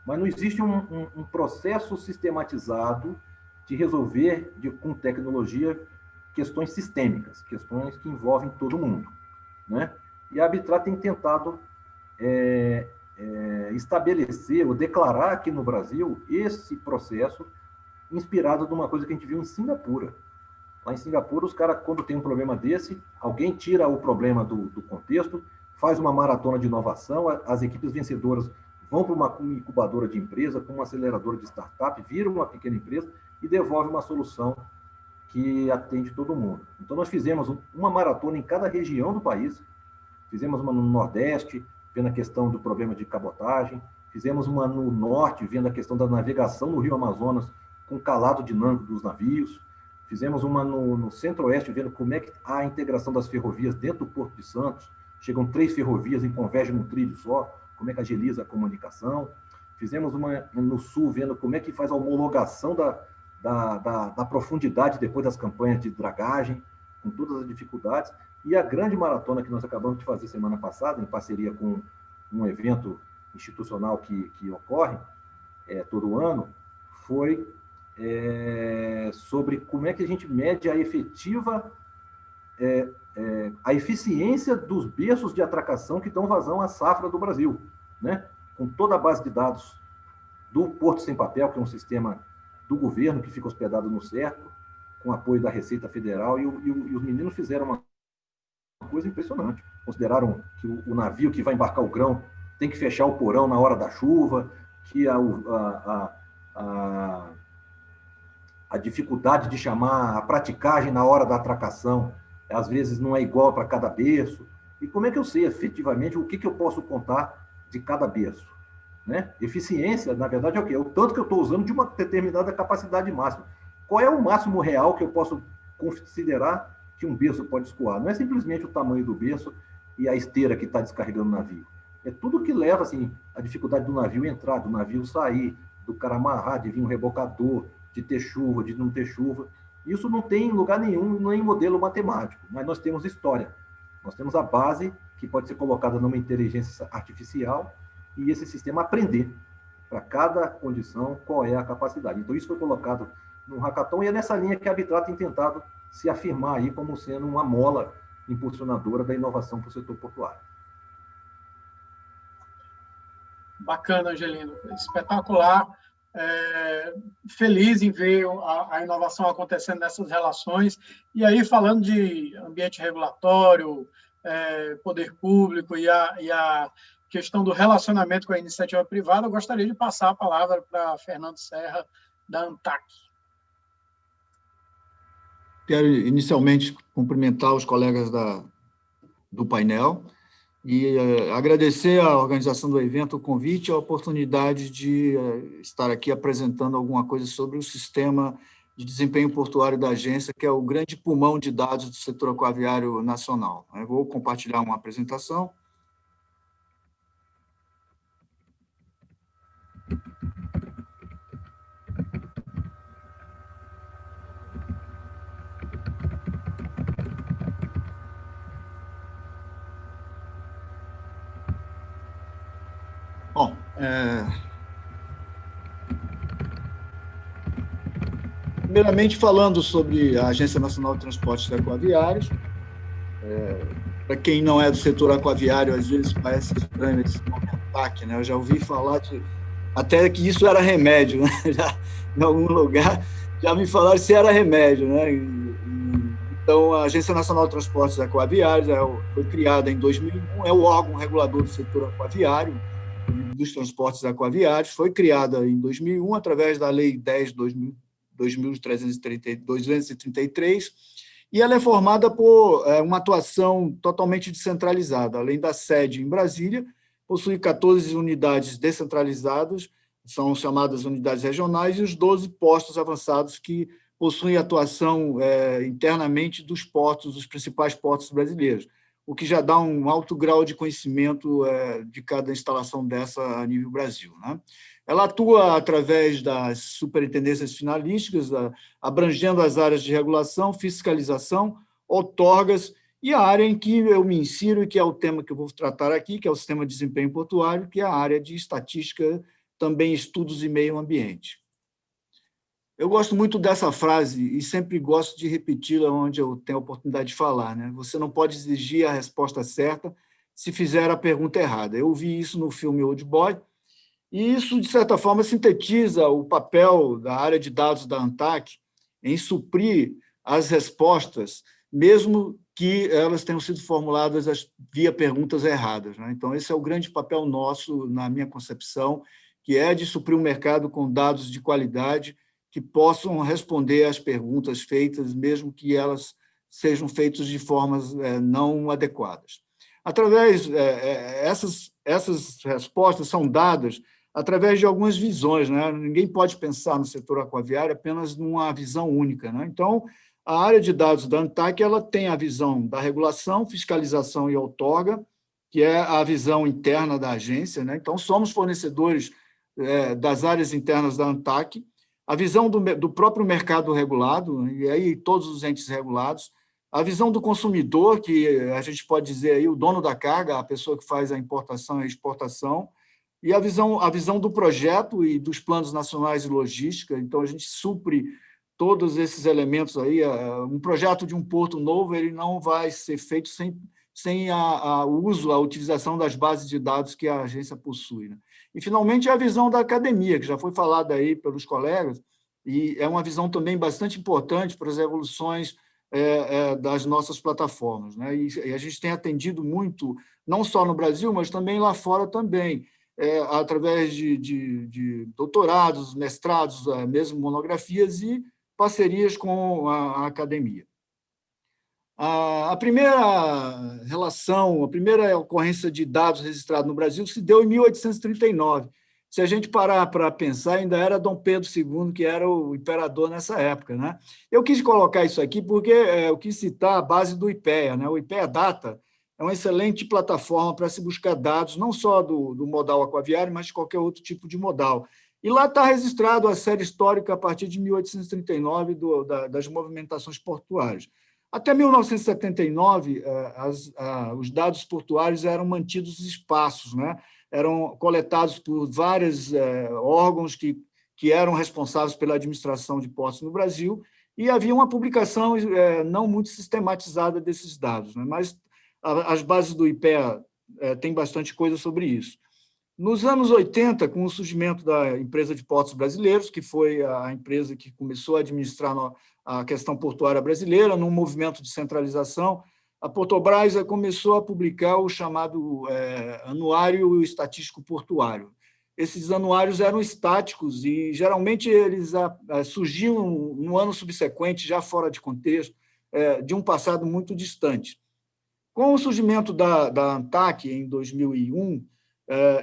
mas não existe um processo sistematizado de resolver com tecnologia questões sistêmicas, questões que envolvem todo mundo, né? E a Arbitrar tem tentado estabelecer ou declarar aqui no Brasil esse processo inspirado numa coisa que a gente viu em Singapura. Lá em Singapura, os caras, quando tem um problema desse, alguém tira o problema do contexto, faz uma maratona de inovação, as equipes vencedoras vão para uma incubadora de empresa, para uma aceleradora de startup, viram uma pequena empresa e devolve uma solução que atende todo mundo. Então, nós fizemos uma maratona em cada região do país, fizemos uma no Nordeste, vendo a questão do problema de cabotagem, fizemos uma no Norte, vendo a questão da navegação no Rio Amazonas, com calado dinâmico dos navios, fizemos uma no Centro-Oeste, vendo como é que a integração das ferrovias dentro do Porto de Santos, chegam 3 ferrovias em convergem num trilho só, como é que agiliza a comunicação. Fizemos uma no Sul, vendo como é que faz a homologação da profundidade depois das campanhas de dragagem, com todas as dificuldades. E a grande maratona que nós acabamos de fazer semana passada, em parceria com um evento institucional que ocorre todo ano, foi sobre como é que a gente mede a eficiência dos berços de atracação que dão vazão à safra do Brasil, né? Com toda a base de dados do Porto Sem Papel, que é um sistema do governo que fica hospedado no cerco, com apoio da Receita Federal, e os meninos fizeram uma coisa impressionante. Consideraram que o navio que vai embarcar o grão tem que fechar o porão na hora da chuva, que a dificuldade de chamar a praticagem na hora da atracação, às vezes não é igual para cada berço. E como é que eu sei efetivamente o que eu posso contar de cada berço? Né? Eficiência, na verdade, é o quê? É o tanto que eu estou usando de uma determinada capacidade máxima. Qual é o máximo real que eu posso considerar que um berço pode escoar? Não é simplesmente o tamanho do berço e a esteira que está descarregando o navio. É tudo que leva assim, a dificuldade do navio entrar, do navio sair, do cara amarrar, de vir um rebocador, de ter chuva, de não ter chuva. Isso não tem em lugar nenhum, nem modelo matemático, mas nós temos história. Nós temos a base que pode ser colocada numa inteligência artificial e esse sistema aprender para cada condição qual é a capacidade. Então, isso foi colocado no hackathon e é nessa linha que a Arbitrar tem tentado se afirmar aí como sendo uma mola impulsionadora da inovação para o setor portuário. Bacana, Angelino. Espetacular. Feliz em ver a inovação acontecendo nessas relações. E aí, falando de ambiente regulatório, poder público e a questão do relacionamento com a iniciativa privada, eu gostaria de passar a palavra para Fernando Serra, da ANTAC. Quero, inicialmente, cumprimentar os colegas do painel e agradecer à organização do evento o convite e a oportunidade de estar aqui apresentando alguma coisa sobre o sistema de desempenho portuário da agência, que é o grande pulmão de dados do setor aquaviário nacional. Eu vou compartilhar uma apresentação. Bom, primeiramente falando sobre a Agência Nacional de Transportes Aquaviários, para quem não é do setor aquaviário, às vezes parece estranho esse nome ANTAC, né? Eu já ouvi falar até que isso era remédio, né? Já, em algum lugar já me falaram se era remédio, né? Então, a Agência Nacional de Transportes Aquaviários foi criada em 2001, é o órgão regulador do setor aquaviário, dos transportes aquaviários, foi criada em 2001 através da Lei 10.233, e ela é formada por uma atuação totalmente descentralizada. Além da sede em Brasília, possui 14 unidades descentralizadas, são chamadas unidades regionais, e os 12 postos avançados que possuem atuação internamente dos principais portos brasileiros, o que já dá um alto grau de conhecimento de cada instalação dessa a nível Brasil, né? Ela atua através das superintendências finalísticas, abrangendo as áreas de regulação, fiscalização, outorgas e a área em que eu me insiro, e que é o tema que eu vou tratar aqui, que é o Sistema de Desempenho Portuário, que é a área de estatística, também estudos e meio ambiente. Eu gosto muito dessa frase e sempre gosto de repeti-la onde eu tenho a oportunidade de falar, né? Você não pode exigir a resposta certa se fizer a pergunta errada. Eu vi isso no filme Old Boy, e isso, de certa forma, sintetiza o papel da área de dados da ANTAC em suprir as respostas, mesmo que elas tenham sido formuladas via perguntas erradas, né? Então, esse é o grande papel nosso, na minha concepção, que é de suprir o mercado com dados de qualidade que possam responder às perguntas feitas, mesmo que elas sejam feitas de formas não adequadas. Essas respostas são dadas através de algumas visões, né? Ninguém pode pensar no setor aquaviário apenas numa visão única, né? Então, a área de dados da ANTAC ela tem a visão da regulação, fiscalização e outorga, que é a visão interna da agência, né? Então, somos fornecedores das áreas internas da ANTAC, a visão do próprio mercado regulado, e aí todos os entes regulados, a visão do consumidor, que a gente pode dizer aí o dono da carga, a pessoa que faz a importação e a exportação, e a visão do projeto e dos planos nacionais de logística. Então, a gente supre todos esses elementos aí. Um projeto de um porto novo ele não vai ser feito sem a utilização das bases de dados que a agência possui, né? E, finalmente, a visão da academia, que já foi falada aí pelos colegas, e é uma visão também bastante importante para as evoluções das nossas plataformas, né? E a gente tem atendido muito, não só no Brasil, mas também lá fora também, através de doutorados, mestrados, mesmo monografias e parcerias com a academia. A primeira relação, a primeira ocorrência de dados registrados no Brasil se deu em 1839. Se a gente parar para pensar, ainda era Dom Pedro II, que era o imperador nessa época, né? Eu quis colocar isso aqui porque eu quis citar a base do IPEA, né? O IPEA Data é uma excelente plataforma para se buscar dados, não só do modal aquaviário, mas de qualquer outro tipo de modal. E lá está registrado a série histórica a partir de 1839 das movimentações portuárias. Até 1979, os dados portuários eram mantidos espaços, né? Eram coletados por vários órgãos que eram responsáveis pela administração de portos no Brasil, e havia uma publicação não muito sistematizada desses dados, né? Mas as bases do IPEA têm bastante coisa sobre isso. Nos anos 80, com o surgimento da Empresa de Portos Brasileiros, que foi a empresa que começou a administrar a questão portuária brasileira, num movimento de centralização, a Portobras começou a publicar o chamado Anuário Estatístico Portuário. Esses anuários eram estáticos e, geralmente, eles surgiam no ano subsequente, já fora de contexto, de um passado muito distante. Com o surgimento da ANTAC em 2001,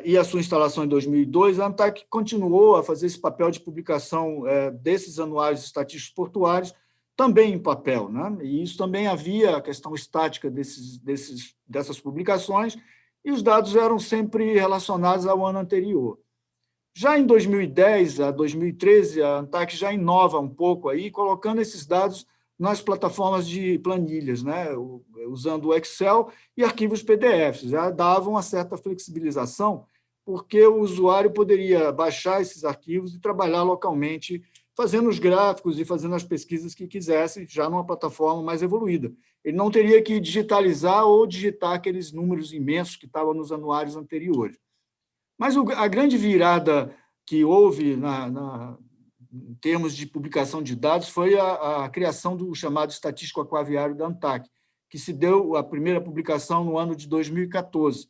e a sua instalação em 2002, a ANTAC continuou a fazer esse papel de publicação desses anuários estatísticos portuários, também em papel, né? E isso também havia a questão estática dessas publicações, e os dados eram sempre relacionados ao ano anterior. Já em 2010 a 2013, a ANTAC já inova um pouco aí, colocando esses dados nas plataformas de planilhas, né? Usando o Excel e arquivos PDFs. Já dava uma certa flexibilização, porque o usuário poderia baixar esses arquivos e trabalhar localmente, fazendo os gráficos e fazendo as pesquisas que quisesse, já numa plataforma mais evoluída. Ele não teria que digitalizar ou digitar aqueles números imensos que estavam nos anuários anteriores. Mas a grande virada que houve em termos de publicação de dados foi a criação do chamado Estatístico Aquaviário da ANTAC, que se deu a primeira publicação no ano de 2014,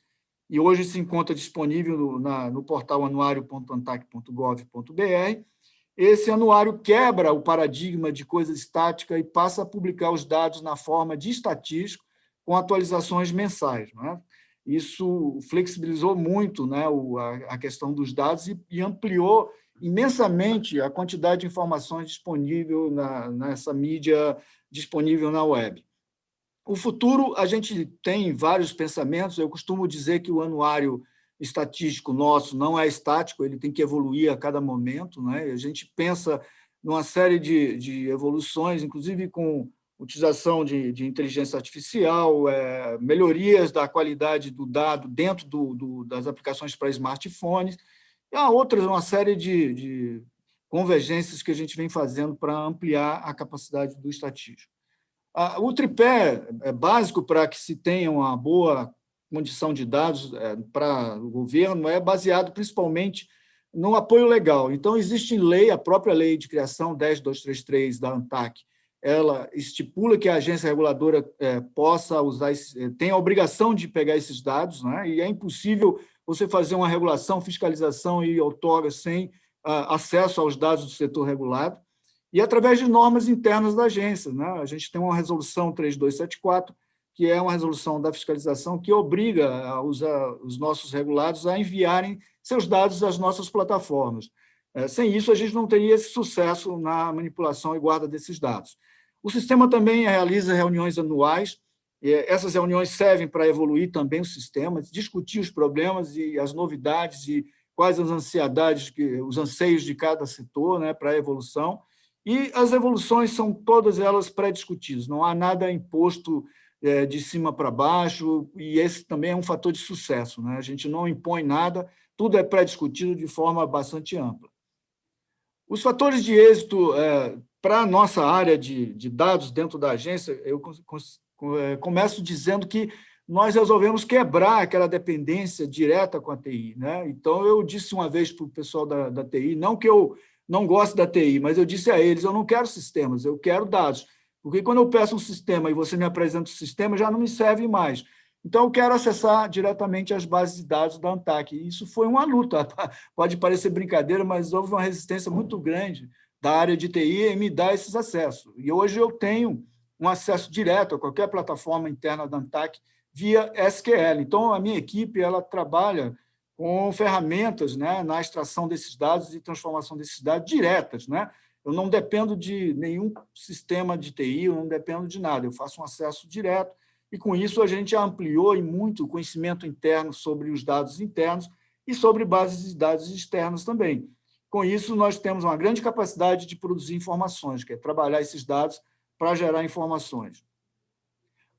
e hoje se encontra disponível no portal anuario.antac.gov.br. Esse anuário quebra o paradigma de coisa estática e passa a publicar os dados na forma de estatístico, com atualizações mensais, né? Isso flexibilizou muito, né, a questão dos dados e ampliou imensamente a quantidade de informações disponível nessa mídia disponível na web. O futuro, a gente tem vários pensamentos. Eu costumo dizer que o anuário estatístico nosso não é estático, ele tem que evoluir a cada momento, né? A gente pensa numa série de evoluções, inclusive com utilização de inteligência artificial, melhorias da qualidade do dado dentro das aplicações para smartphones, e há uma série de convergências que a gente vem fazendo para ampliar a capacidade do estatístico. O tripé é básico para que se tenha uma boa condição de dados para o governo, é baseado principalmente no apoio legal. Então, existe em lei, a própria lei de criação 10.233 da ANTAC, ela estipula que a agência reguladora possa usar, tem a obrigação de pegar esses dados, né? E é impossível você fazer uma regulação, fiscalização e outorga sem acesso aos dados do setor regulado, e através de normas internas da agência, né? A gente tem uma resolução 3274, que é uma resolução da fiscalização que obriga os nossos regulados a enviarem seus dados às nossas plataformas. Sem isso, a gente não teria esse sucesso na manipulação e guarda desses dados. O sistema também realiza reuniões anuais. Essas reuniões servem para evoluir também o sistema, discutir os problemas e as novidades e quais as ansiedades, os anseios de cada setor, né, para a evolução. E as evoluções são todas elas pré-discutidas, não há nada imposto de cima para baixo, e esse também é um fator de sucesso, né? A gente não impõe nada, tudo é pré-discutido de forma bastante ampla. Os fatores de êxito para a nossa área de dados dentro da agência, eu começo dizendo que nós resolvemos quebrar aquela dependência direta com a TI, né? Então, eu disse uma vez para o pessoal da TI, não que eu não gosto da TI, mas eu disse a eles, eu não quero sistemas, eu quero dados, porque quando eu peço um sistema e você me apresenta o sistema, já não me serve mais. Então, eu quero acessar diretamente as bases de dados da ANTAC. E isso foi uma luta. Pode parecer brincadeira, mas houve uma resistência muito grande da área de TI em me dar esses acessos. E hoje eu tenho um acesso direto a qualquer plataforma interna da ANTAC via SQL. Então, a minha equipe ela trabalha com ferramentas, né, na extração desses dados e transformação desses dados diretas, né? Eu não dependo de nenhum sistema de TI, eu não dependo de nada, eu faço um acesso direto. E, com isso, a gente ampliou e muito o conhecimento interno sobre os dados internos e sobre bases de dados externas também. Com isso, nós temos uma grande capacidade de produzir informações, que é trabalhar esses dados para gerar informações.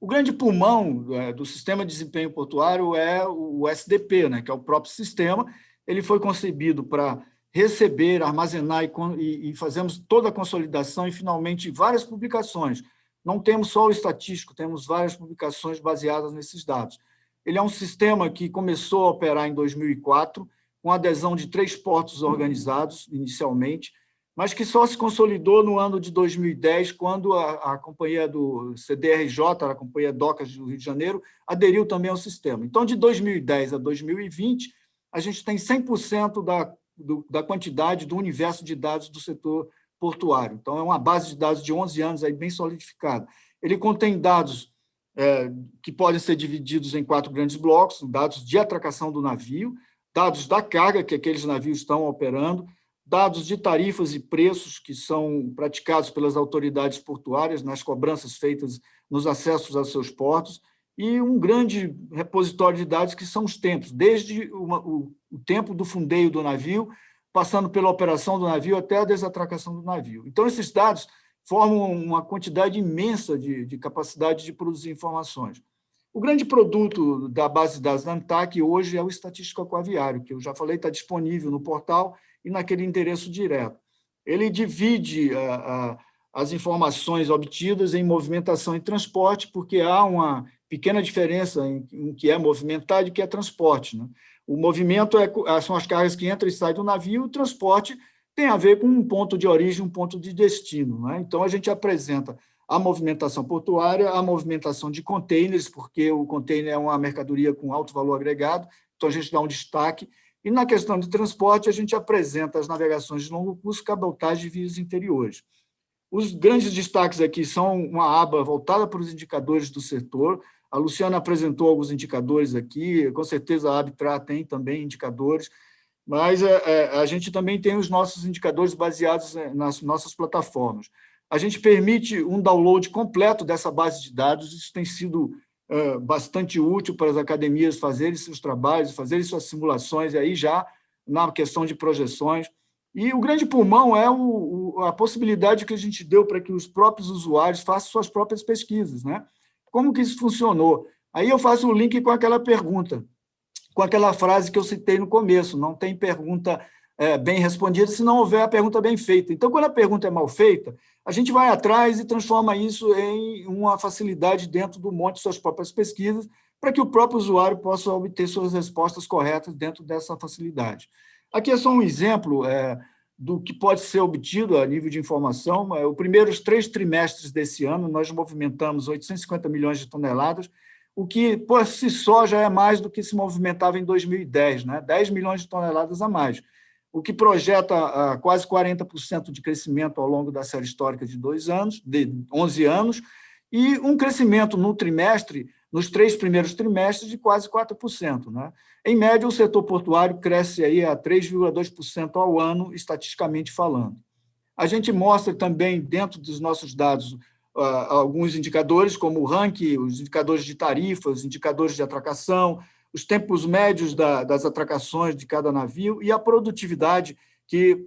O grande pulmão do sistema de desempenho portuário é o SDP, né, que é o próprio sistema. Ele foi concebido para receber, armazenar e fazemos toda a consolidação e, finalmente, várias publicações. Não temos só o estatístico, temos várias publicações baseadas nesses dados. Ele é um sistema que começou a operar em 2004, com adesão de 3 portos organizados, inicialmente, mas que só se consolidou no ano de 2010, quando a companhia do CDRJ, a companhia Docas do Rio de Janeiro, aderiu também ao sistema. Então, de 2010 a 2020, a gente tem 100% da quantidade do universo de dados do setor portuário. Então, é uma base de dados de 11 anos aí bem solidificada. Ele contém dados que podem ser divididos em 4 grandes blocos: dados de atracação do navio, dados da carga que aqueles navios estão operando, dados de tarifas e preços que são praticados pelas autoridades portuárias nas cobranças feitas nos acessos aos seus portos, e um grande repositório de dados que são os tempos, desde o tempo do fundeio do navio, passando pela operação do navio até a desatracação do navio. Então, esses dados formam uma quantidade imensa de capacidade de produzir informações. O grande produto da base de dados da ANTAC hoje é o Estatístico Aquaviário, que eu já falei, está disponível no portal e naquele endereço direto. Ele divide as informações obtidas em movimentação e transporte, porque há uma pequena diferença em que é movimentado e que é transporte, né? O movimento são as cargas que entram e saem do navio, o transporte tem a ver com um ponto de origem, um ponto de destino, né? Então, a gente apresenta a movimentação portuária, a movimentação de containers, porque o container é uma mercadoria com alto valor agregado, então a gente dá um destaque. E na questão de transporte, a gente apresenta as navegações de longo curso, cabotagem e vias interiores. Os grandes destaques aqui são uma aba voltada para os indicadores do setor. A Luciana apresentou alguns indicadores aqui, com certeza a Abtra tem também indicadores, mas a gente também tem os nossos indicadores baseados nas nossas plataformas. A gente permite um download completo dessa base de dados, isso tem sido bastante útil para as academias fazerem seus trabalhos, fazerem suas simulações, e aí já na questão de projeções. E o grande pulmão é a possibilidade que a gente deu para que os próprios usuários façam suas próprias pesquisas, né? Como que isso funcionou? Aí eu faço o link com aquela pergunta, com aquela frase que eu citei no começo: não tem pergunta bem respondida se não houver a pergunta bem feita. Então, quando a pergunta é mal feita, a gente vai atrás e transforma isso em uma facilidade dentro do monte de suas próprias pesquisas, para que o próprio usuário possa obter suas respostas corretas dentro dessa facilidade. Aqui é só um exemplo do que pode ser obtido a nível de informação. Os primeiros 3 trimestres desse ano, nós movimentamos 850 milhões de toneladas, o que, por si só, já é mais do que se movimentava em 2010, né? 10 milhões de toneladas a mais, o que projeta quase 40% de crescimento ao longo da série histórica de 11 anos, e um crescimento no trimestre, nos 3 primeiros trimestres, de quase 4%. Né? Em média, o setor portuário cresce aí a 3,2% ao ano, estatisticamente falando. A gente mostra também, dentro dos nossos dados, alguns indicadores, como o ranking, os indicadores de tarifas, os indicadores de atracação, os tempos médios das atracações de cada navio e a produtividade, que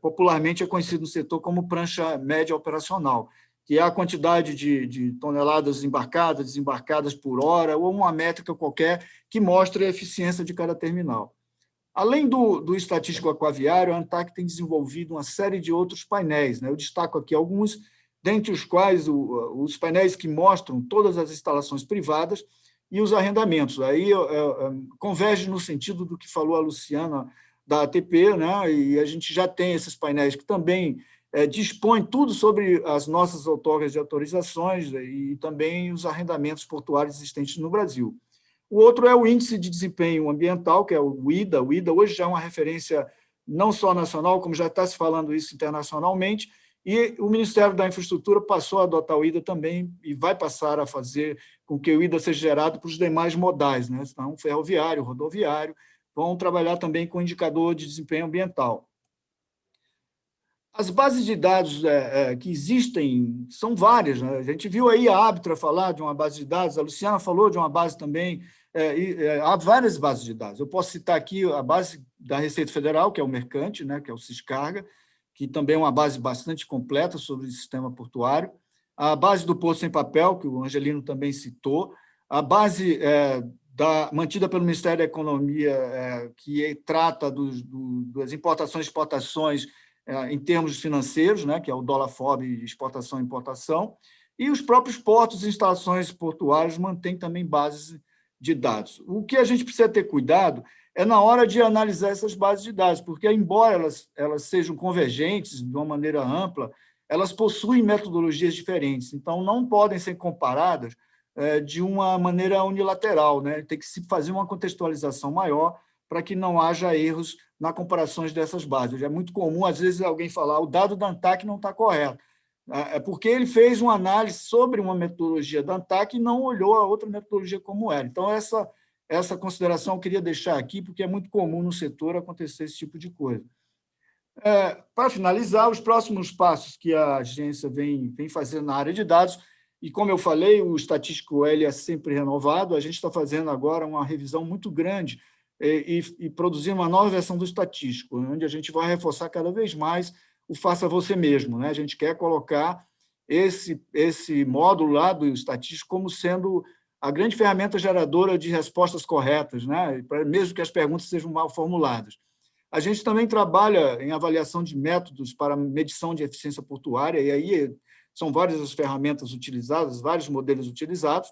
popularmente é conhecido no setor como prancha média operacional, que é a quantidade de toneladas embarcadas, desembarcadas por hora, ou uma métrica qualquer que mostre a eficiência de cada terminal. Além do estatístico aquaviário, a ANTAQ tem desenvolvido uma série de outros painéis. Né? Eu destaco aqui alguns, dentre os quais os painéis que mostram todas as instalações privadas e os arrendamentos. Aí converge no sentido do que falou a Luciana da ATP, né? E a gente já tem esses painéis que também dispõe tudo sobre as nossas outorgas de autorizações e também os arrendamentos portuários existentes no Brasil. O outro é o Índice de Desempenho Ambiental, que é o IDA. O IDA hoje já é uma referência não só nacional, como já está se falando isso internacionalmente, e o Ministério da Infraestrutura passou a adotar o IDA também e vai passar a fazer com que o IDA seja gerado para os demais modais, né? Então, ferroviário, rodoviário, vão trabalhar também com indicador de desempenho ambiental. As bases de dados que existem são várias. Né? A gente viu aí a Abtra falar de uma base de dados, a Luciana falou de uma base também, há várias bases de dados. Eu posso citar aqui a base da Receita Federal, que é o Mercante, né? Que é o Ciscarga, que também é uma base bastante completa sobre o sistema portuário, a base do Porto Sem Papel, que o Angelino também citou, a base mantida pelo Ministério da Economia, que trata das importações e exportações em termos financeiros, né, que é o Dólar-FOB, exportação e importação, e os próprios portos e instalações portuárias mantêm também bases de dados. O que a gente precisa ter cuidado é na hora de analisar essas bases de dados, porque, embora elas sejam convergentes de uma maneira ampla, elas possuem metodologias diferentes, então não podem ser comparadas de uma maneira unilateral, né? Tem que se fazer uma contextualização maior para que não haja erros na comparação dessas bases. É muito comum, às vezes, alguém falar o dado da ANTAQ não está correto. É porque ele fez uma análise sobre uma metodologia da ANTAQ e não olhou a outra metodologia como era. Então, essa consideração eu queria deixar aqui, porque é muito comum no setor acontecer esse tipo de coisa. Para finalizar, os próximos passos que a agência vem fazendo na área de dados, e como eu falei, o estatístico ele é sempre renovado, a gente está fazendo agora uma revisão muito grande e produzir uma nova versão do estatístico, onde a gente vai reforçar cada vez mais o faça você mesmo. Né? A gente quer colocar esse módulo lá do estatístico como sendo a grande ferramenta geradora de respostas corretas, né? Mesmo que as perguntas sejam mal formuladas. A gente também trabalha em avaliação de métodos para medição de eficiência portuária, e aí são várias as ferramentas utilizadas, vários modelos utilizados.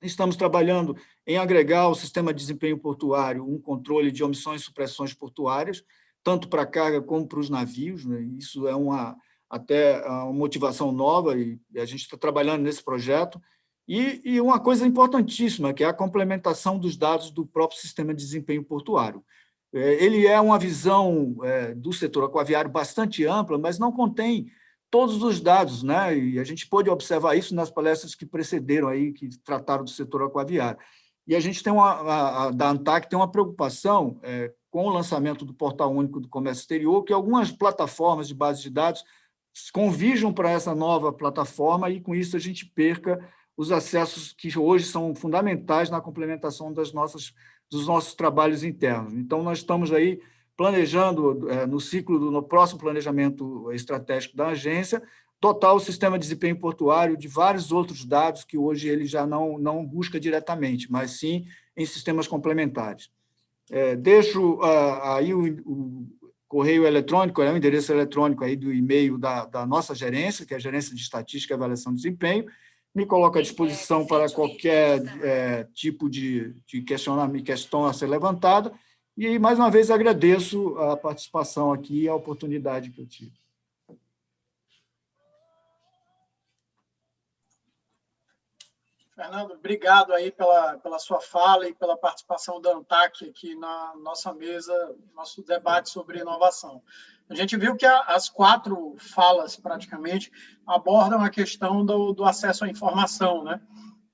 Estamos trabalhando em agregar ao sistema de desempenho portuário um controle de omissões e supressões portuárias, tanto para a carga como para os navios. Né? Isso é até uma motivação nova e a gente está trabalhando nesse projeto. E uma coisa importantíssima, que é a complementação dos dados do próprio sistema de desempenho portuário. Ele é uma visão do setor aquaviário bastante ampla, mas não contém todos os dados, né? E a gente pôde observar isso nas palestras que precederam aí, que trataram do setor aquaviário. E a gente tem da ANTAQ tem uma preocupação com o lançamento do Portal Único do Comércio Exterior, que algumas plataformas de base de dados convirjam para essa nova plataforma e, com isso, a gente perca os acessos que hoje são fundamentais na complementação dos nossos trabalhos internos. Então, nós estamos aí planejando, no próximo planejamento estratégico da agência, dotar o sistema de desempenho portuário de vários outros dados que hoje ele já não busca diretamente, mas sim em sistemas complementares. Deixo aí o correio eletrônico, o endereço eletrônico aí do e-mail da nossa gerência, que é a Gerência de Estatística e Avaliação de Desempenho. Me coloco à disposição para qualquer tipo de questão a ser levantado E, mais uma vez, agradeço a participação aqui e a oportunidade que eu tive. Fernando, obrigado aí pela sua fala e pela participação da ANTAC aqui na nossa mesa, nosso debate sobre inovação. A gente viu que as 4 falas, praticamente, abordam a questão do acesso à informação, né?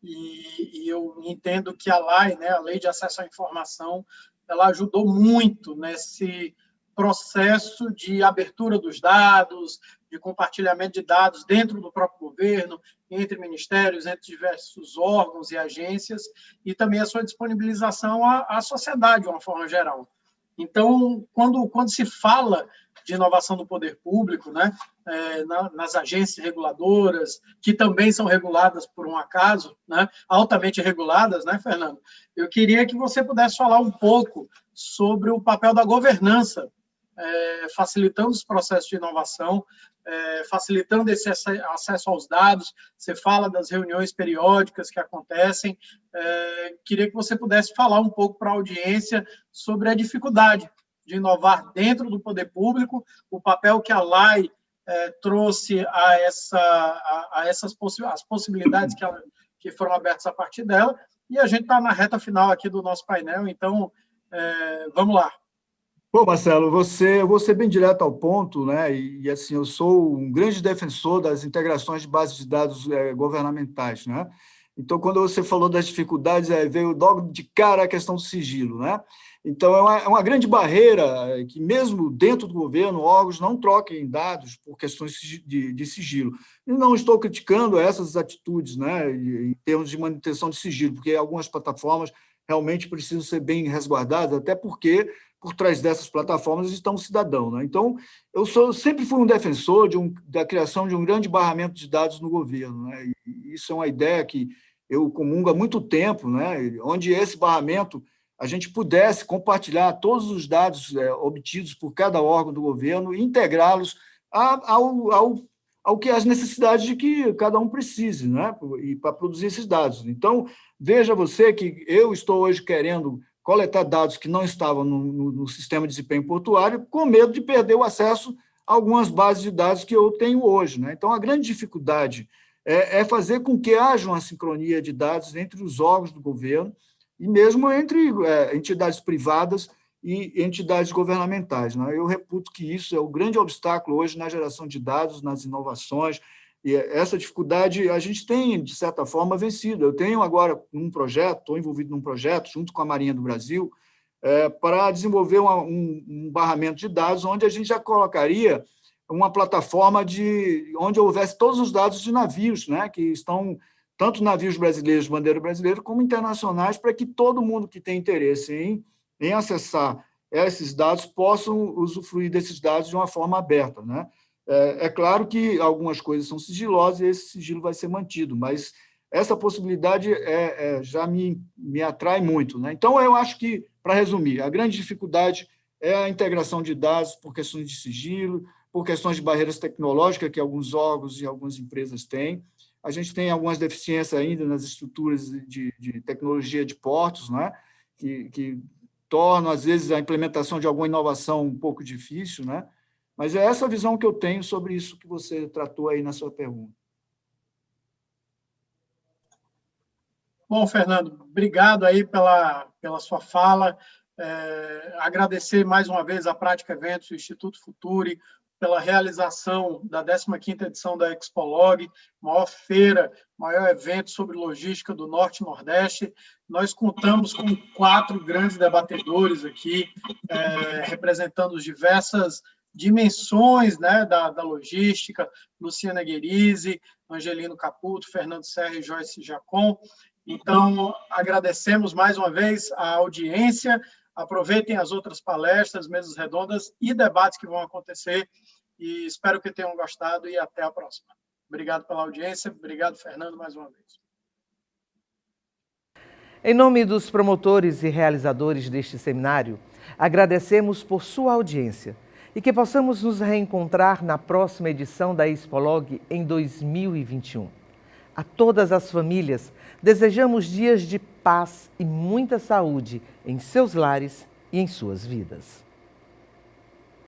E eu entendo que a LAI, né, a Lei de Acesso à Informação, ela ajudou muito nesse processo de abertura dos dados, de compartilhamento de dados dentro do próprio governo, entre ministérios, entre diversos órgãos e agências, e também a sua disponibilização à sociedade, de uma forma geral. Então, quando se fala de inovação do poder público, né, nas agências reguladoras, que também são reguladas por um acaso, né, altamente reguladas, né, Fernando? Eu queria que você pudesse falar um pouco sobre o papel da governança, facilitando os processos de inovação, facilitando esse acesso aos dados. Você fala das reuniões periódicas que acontecem. Queria que você pudesse falar um pouco para a audiência sobre a dificuldade de inovar dentro do poder público, o papel que a LAI trouxe as possibilidades que foram abertas a partir dela, e a gente está na reta final aqui do nosso painel, então vamos lá. Bom, Marcelo, eu vou ser bem direto ao ponto, né? E assim, eu sou um grande defensor das integrações de bases de dados governamentais, né? Então, quando você falou das dificuldades, veio logo de cara a questão do sigilo, né? Então, é uma grande barreira que, mesmo dentro do governo, órgãos não troquem dados por questões de sigilo. E não estou criticando essas atitudes, né, em termos de manutenção de sigilo, porque algumas plataformas realmente precisam ser bem resguardadas, até porque por trás dessas plataformas está um cidadão, né? Então, eu sempre fui um defensor da criação de um grande barramento de dados no governo, né? E isso é uma ideia que eu comungo há muito tempo, né? Onde esse barramento a gente pudesse compartilhar todos os dados obtidos por cada órgão do governo e integrá-los ao que as necessidades de que cada um precise, né? E para produzir esses dados. Então, veja você que eu estou hoje querendo coletar dados que não estavam no sistema de desempenho portuário, com medo de perder o acesso a algumas bases de dados que eu tenho hoje, né? Então, a grande dificuldade é fazer com que haja uma sincronia de dados entre os órgãos do governo e mesmo entre entidades privadas e entidades governamentais, né? Eu reputo que isso é o grande obstáculo hoje na geração de dados, nas inovações, e essa dificuldade a gente tem, de certa forma, vencido. Eu tenho agora estou envolvido num projeto, junto com a Marinha do Brasil, para desenvolver um barramento de dados, onde a gente já colocaria uma plataforma onde houvesse todos os dados de navios, né, que estão, tanto navios brasileiros de bandeira brasileira, como internacionais, para que todo mundo que tem interesse em acessar esses dados possam usufruir desses dados de uma forma aberta, né? É claro que algumas coisas são sigilosas e esse sigilo vai ser mantido, mas essa possibilidade já me atrai muito, né? Então, eu acho que, para resumir, a grande dificuldade é a integração de dados por questões de sigilo, por questões de barreiras tecnológicas que alguns órgãos e algumas empresas têm. A gente tem algumas deficiências ainda nas estruturas de tecnologia de portos, né? Que tornam, às vezes, a implementação de alguma inovação um pouco difícil, né? Mas é essa visão que eu tenho sobre isso que você tratou aí na sua pergunta. Bom, Fernando, obrigado aí pela sua fala. Agradecer mais uma vez a Prática Eventos, o Instituto Futuri, pela realização da 15ª edição da Expolog, maior feira, maior evento sobre logística do Norte e Nordeste. Nós contamos com 4 grandes debatedores aqui, representando as diversas dimensões, né, da logística: Luciana Guerizzi, Angelino Caputo, Fernando Serra e Joyce Jacon. Então, agradecemos mais uma vez a audiência. Aproveitem as outras palestras, mesas redondas e debates que vão acontecer, e espero que tenham gostado e até a próxima. Obrigado pela audiência, obrigado, Fernando, mais uma vez. Em nome dos promotores e realizadores deste seminário, agradecemos por sua audiência e que possamos nos reencontrar na próxima edição da Expolog em 2021. A todas as famílias, desejamos dias de paz e muita saúde em seus lares e em suas vidas.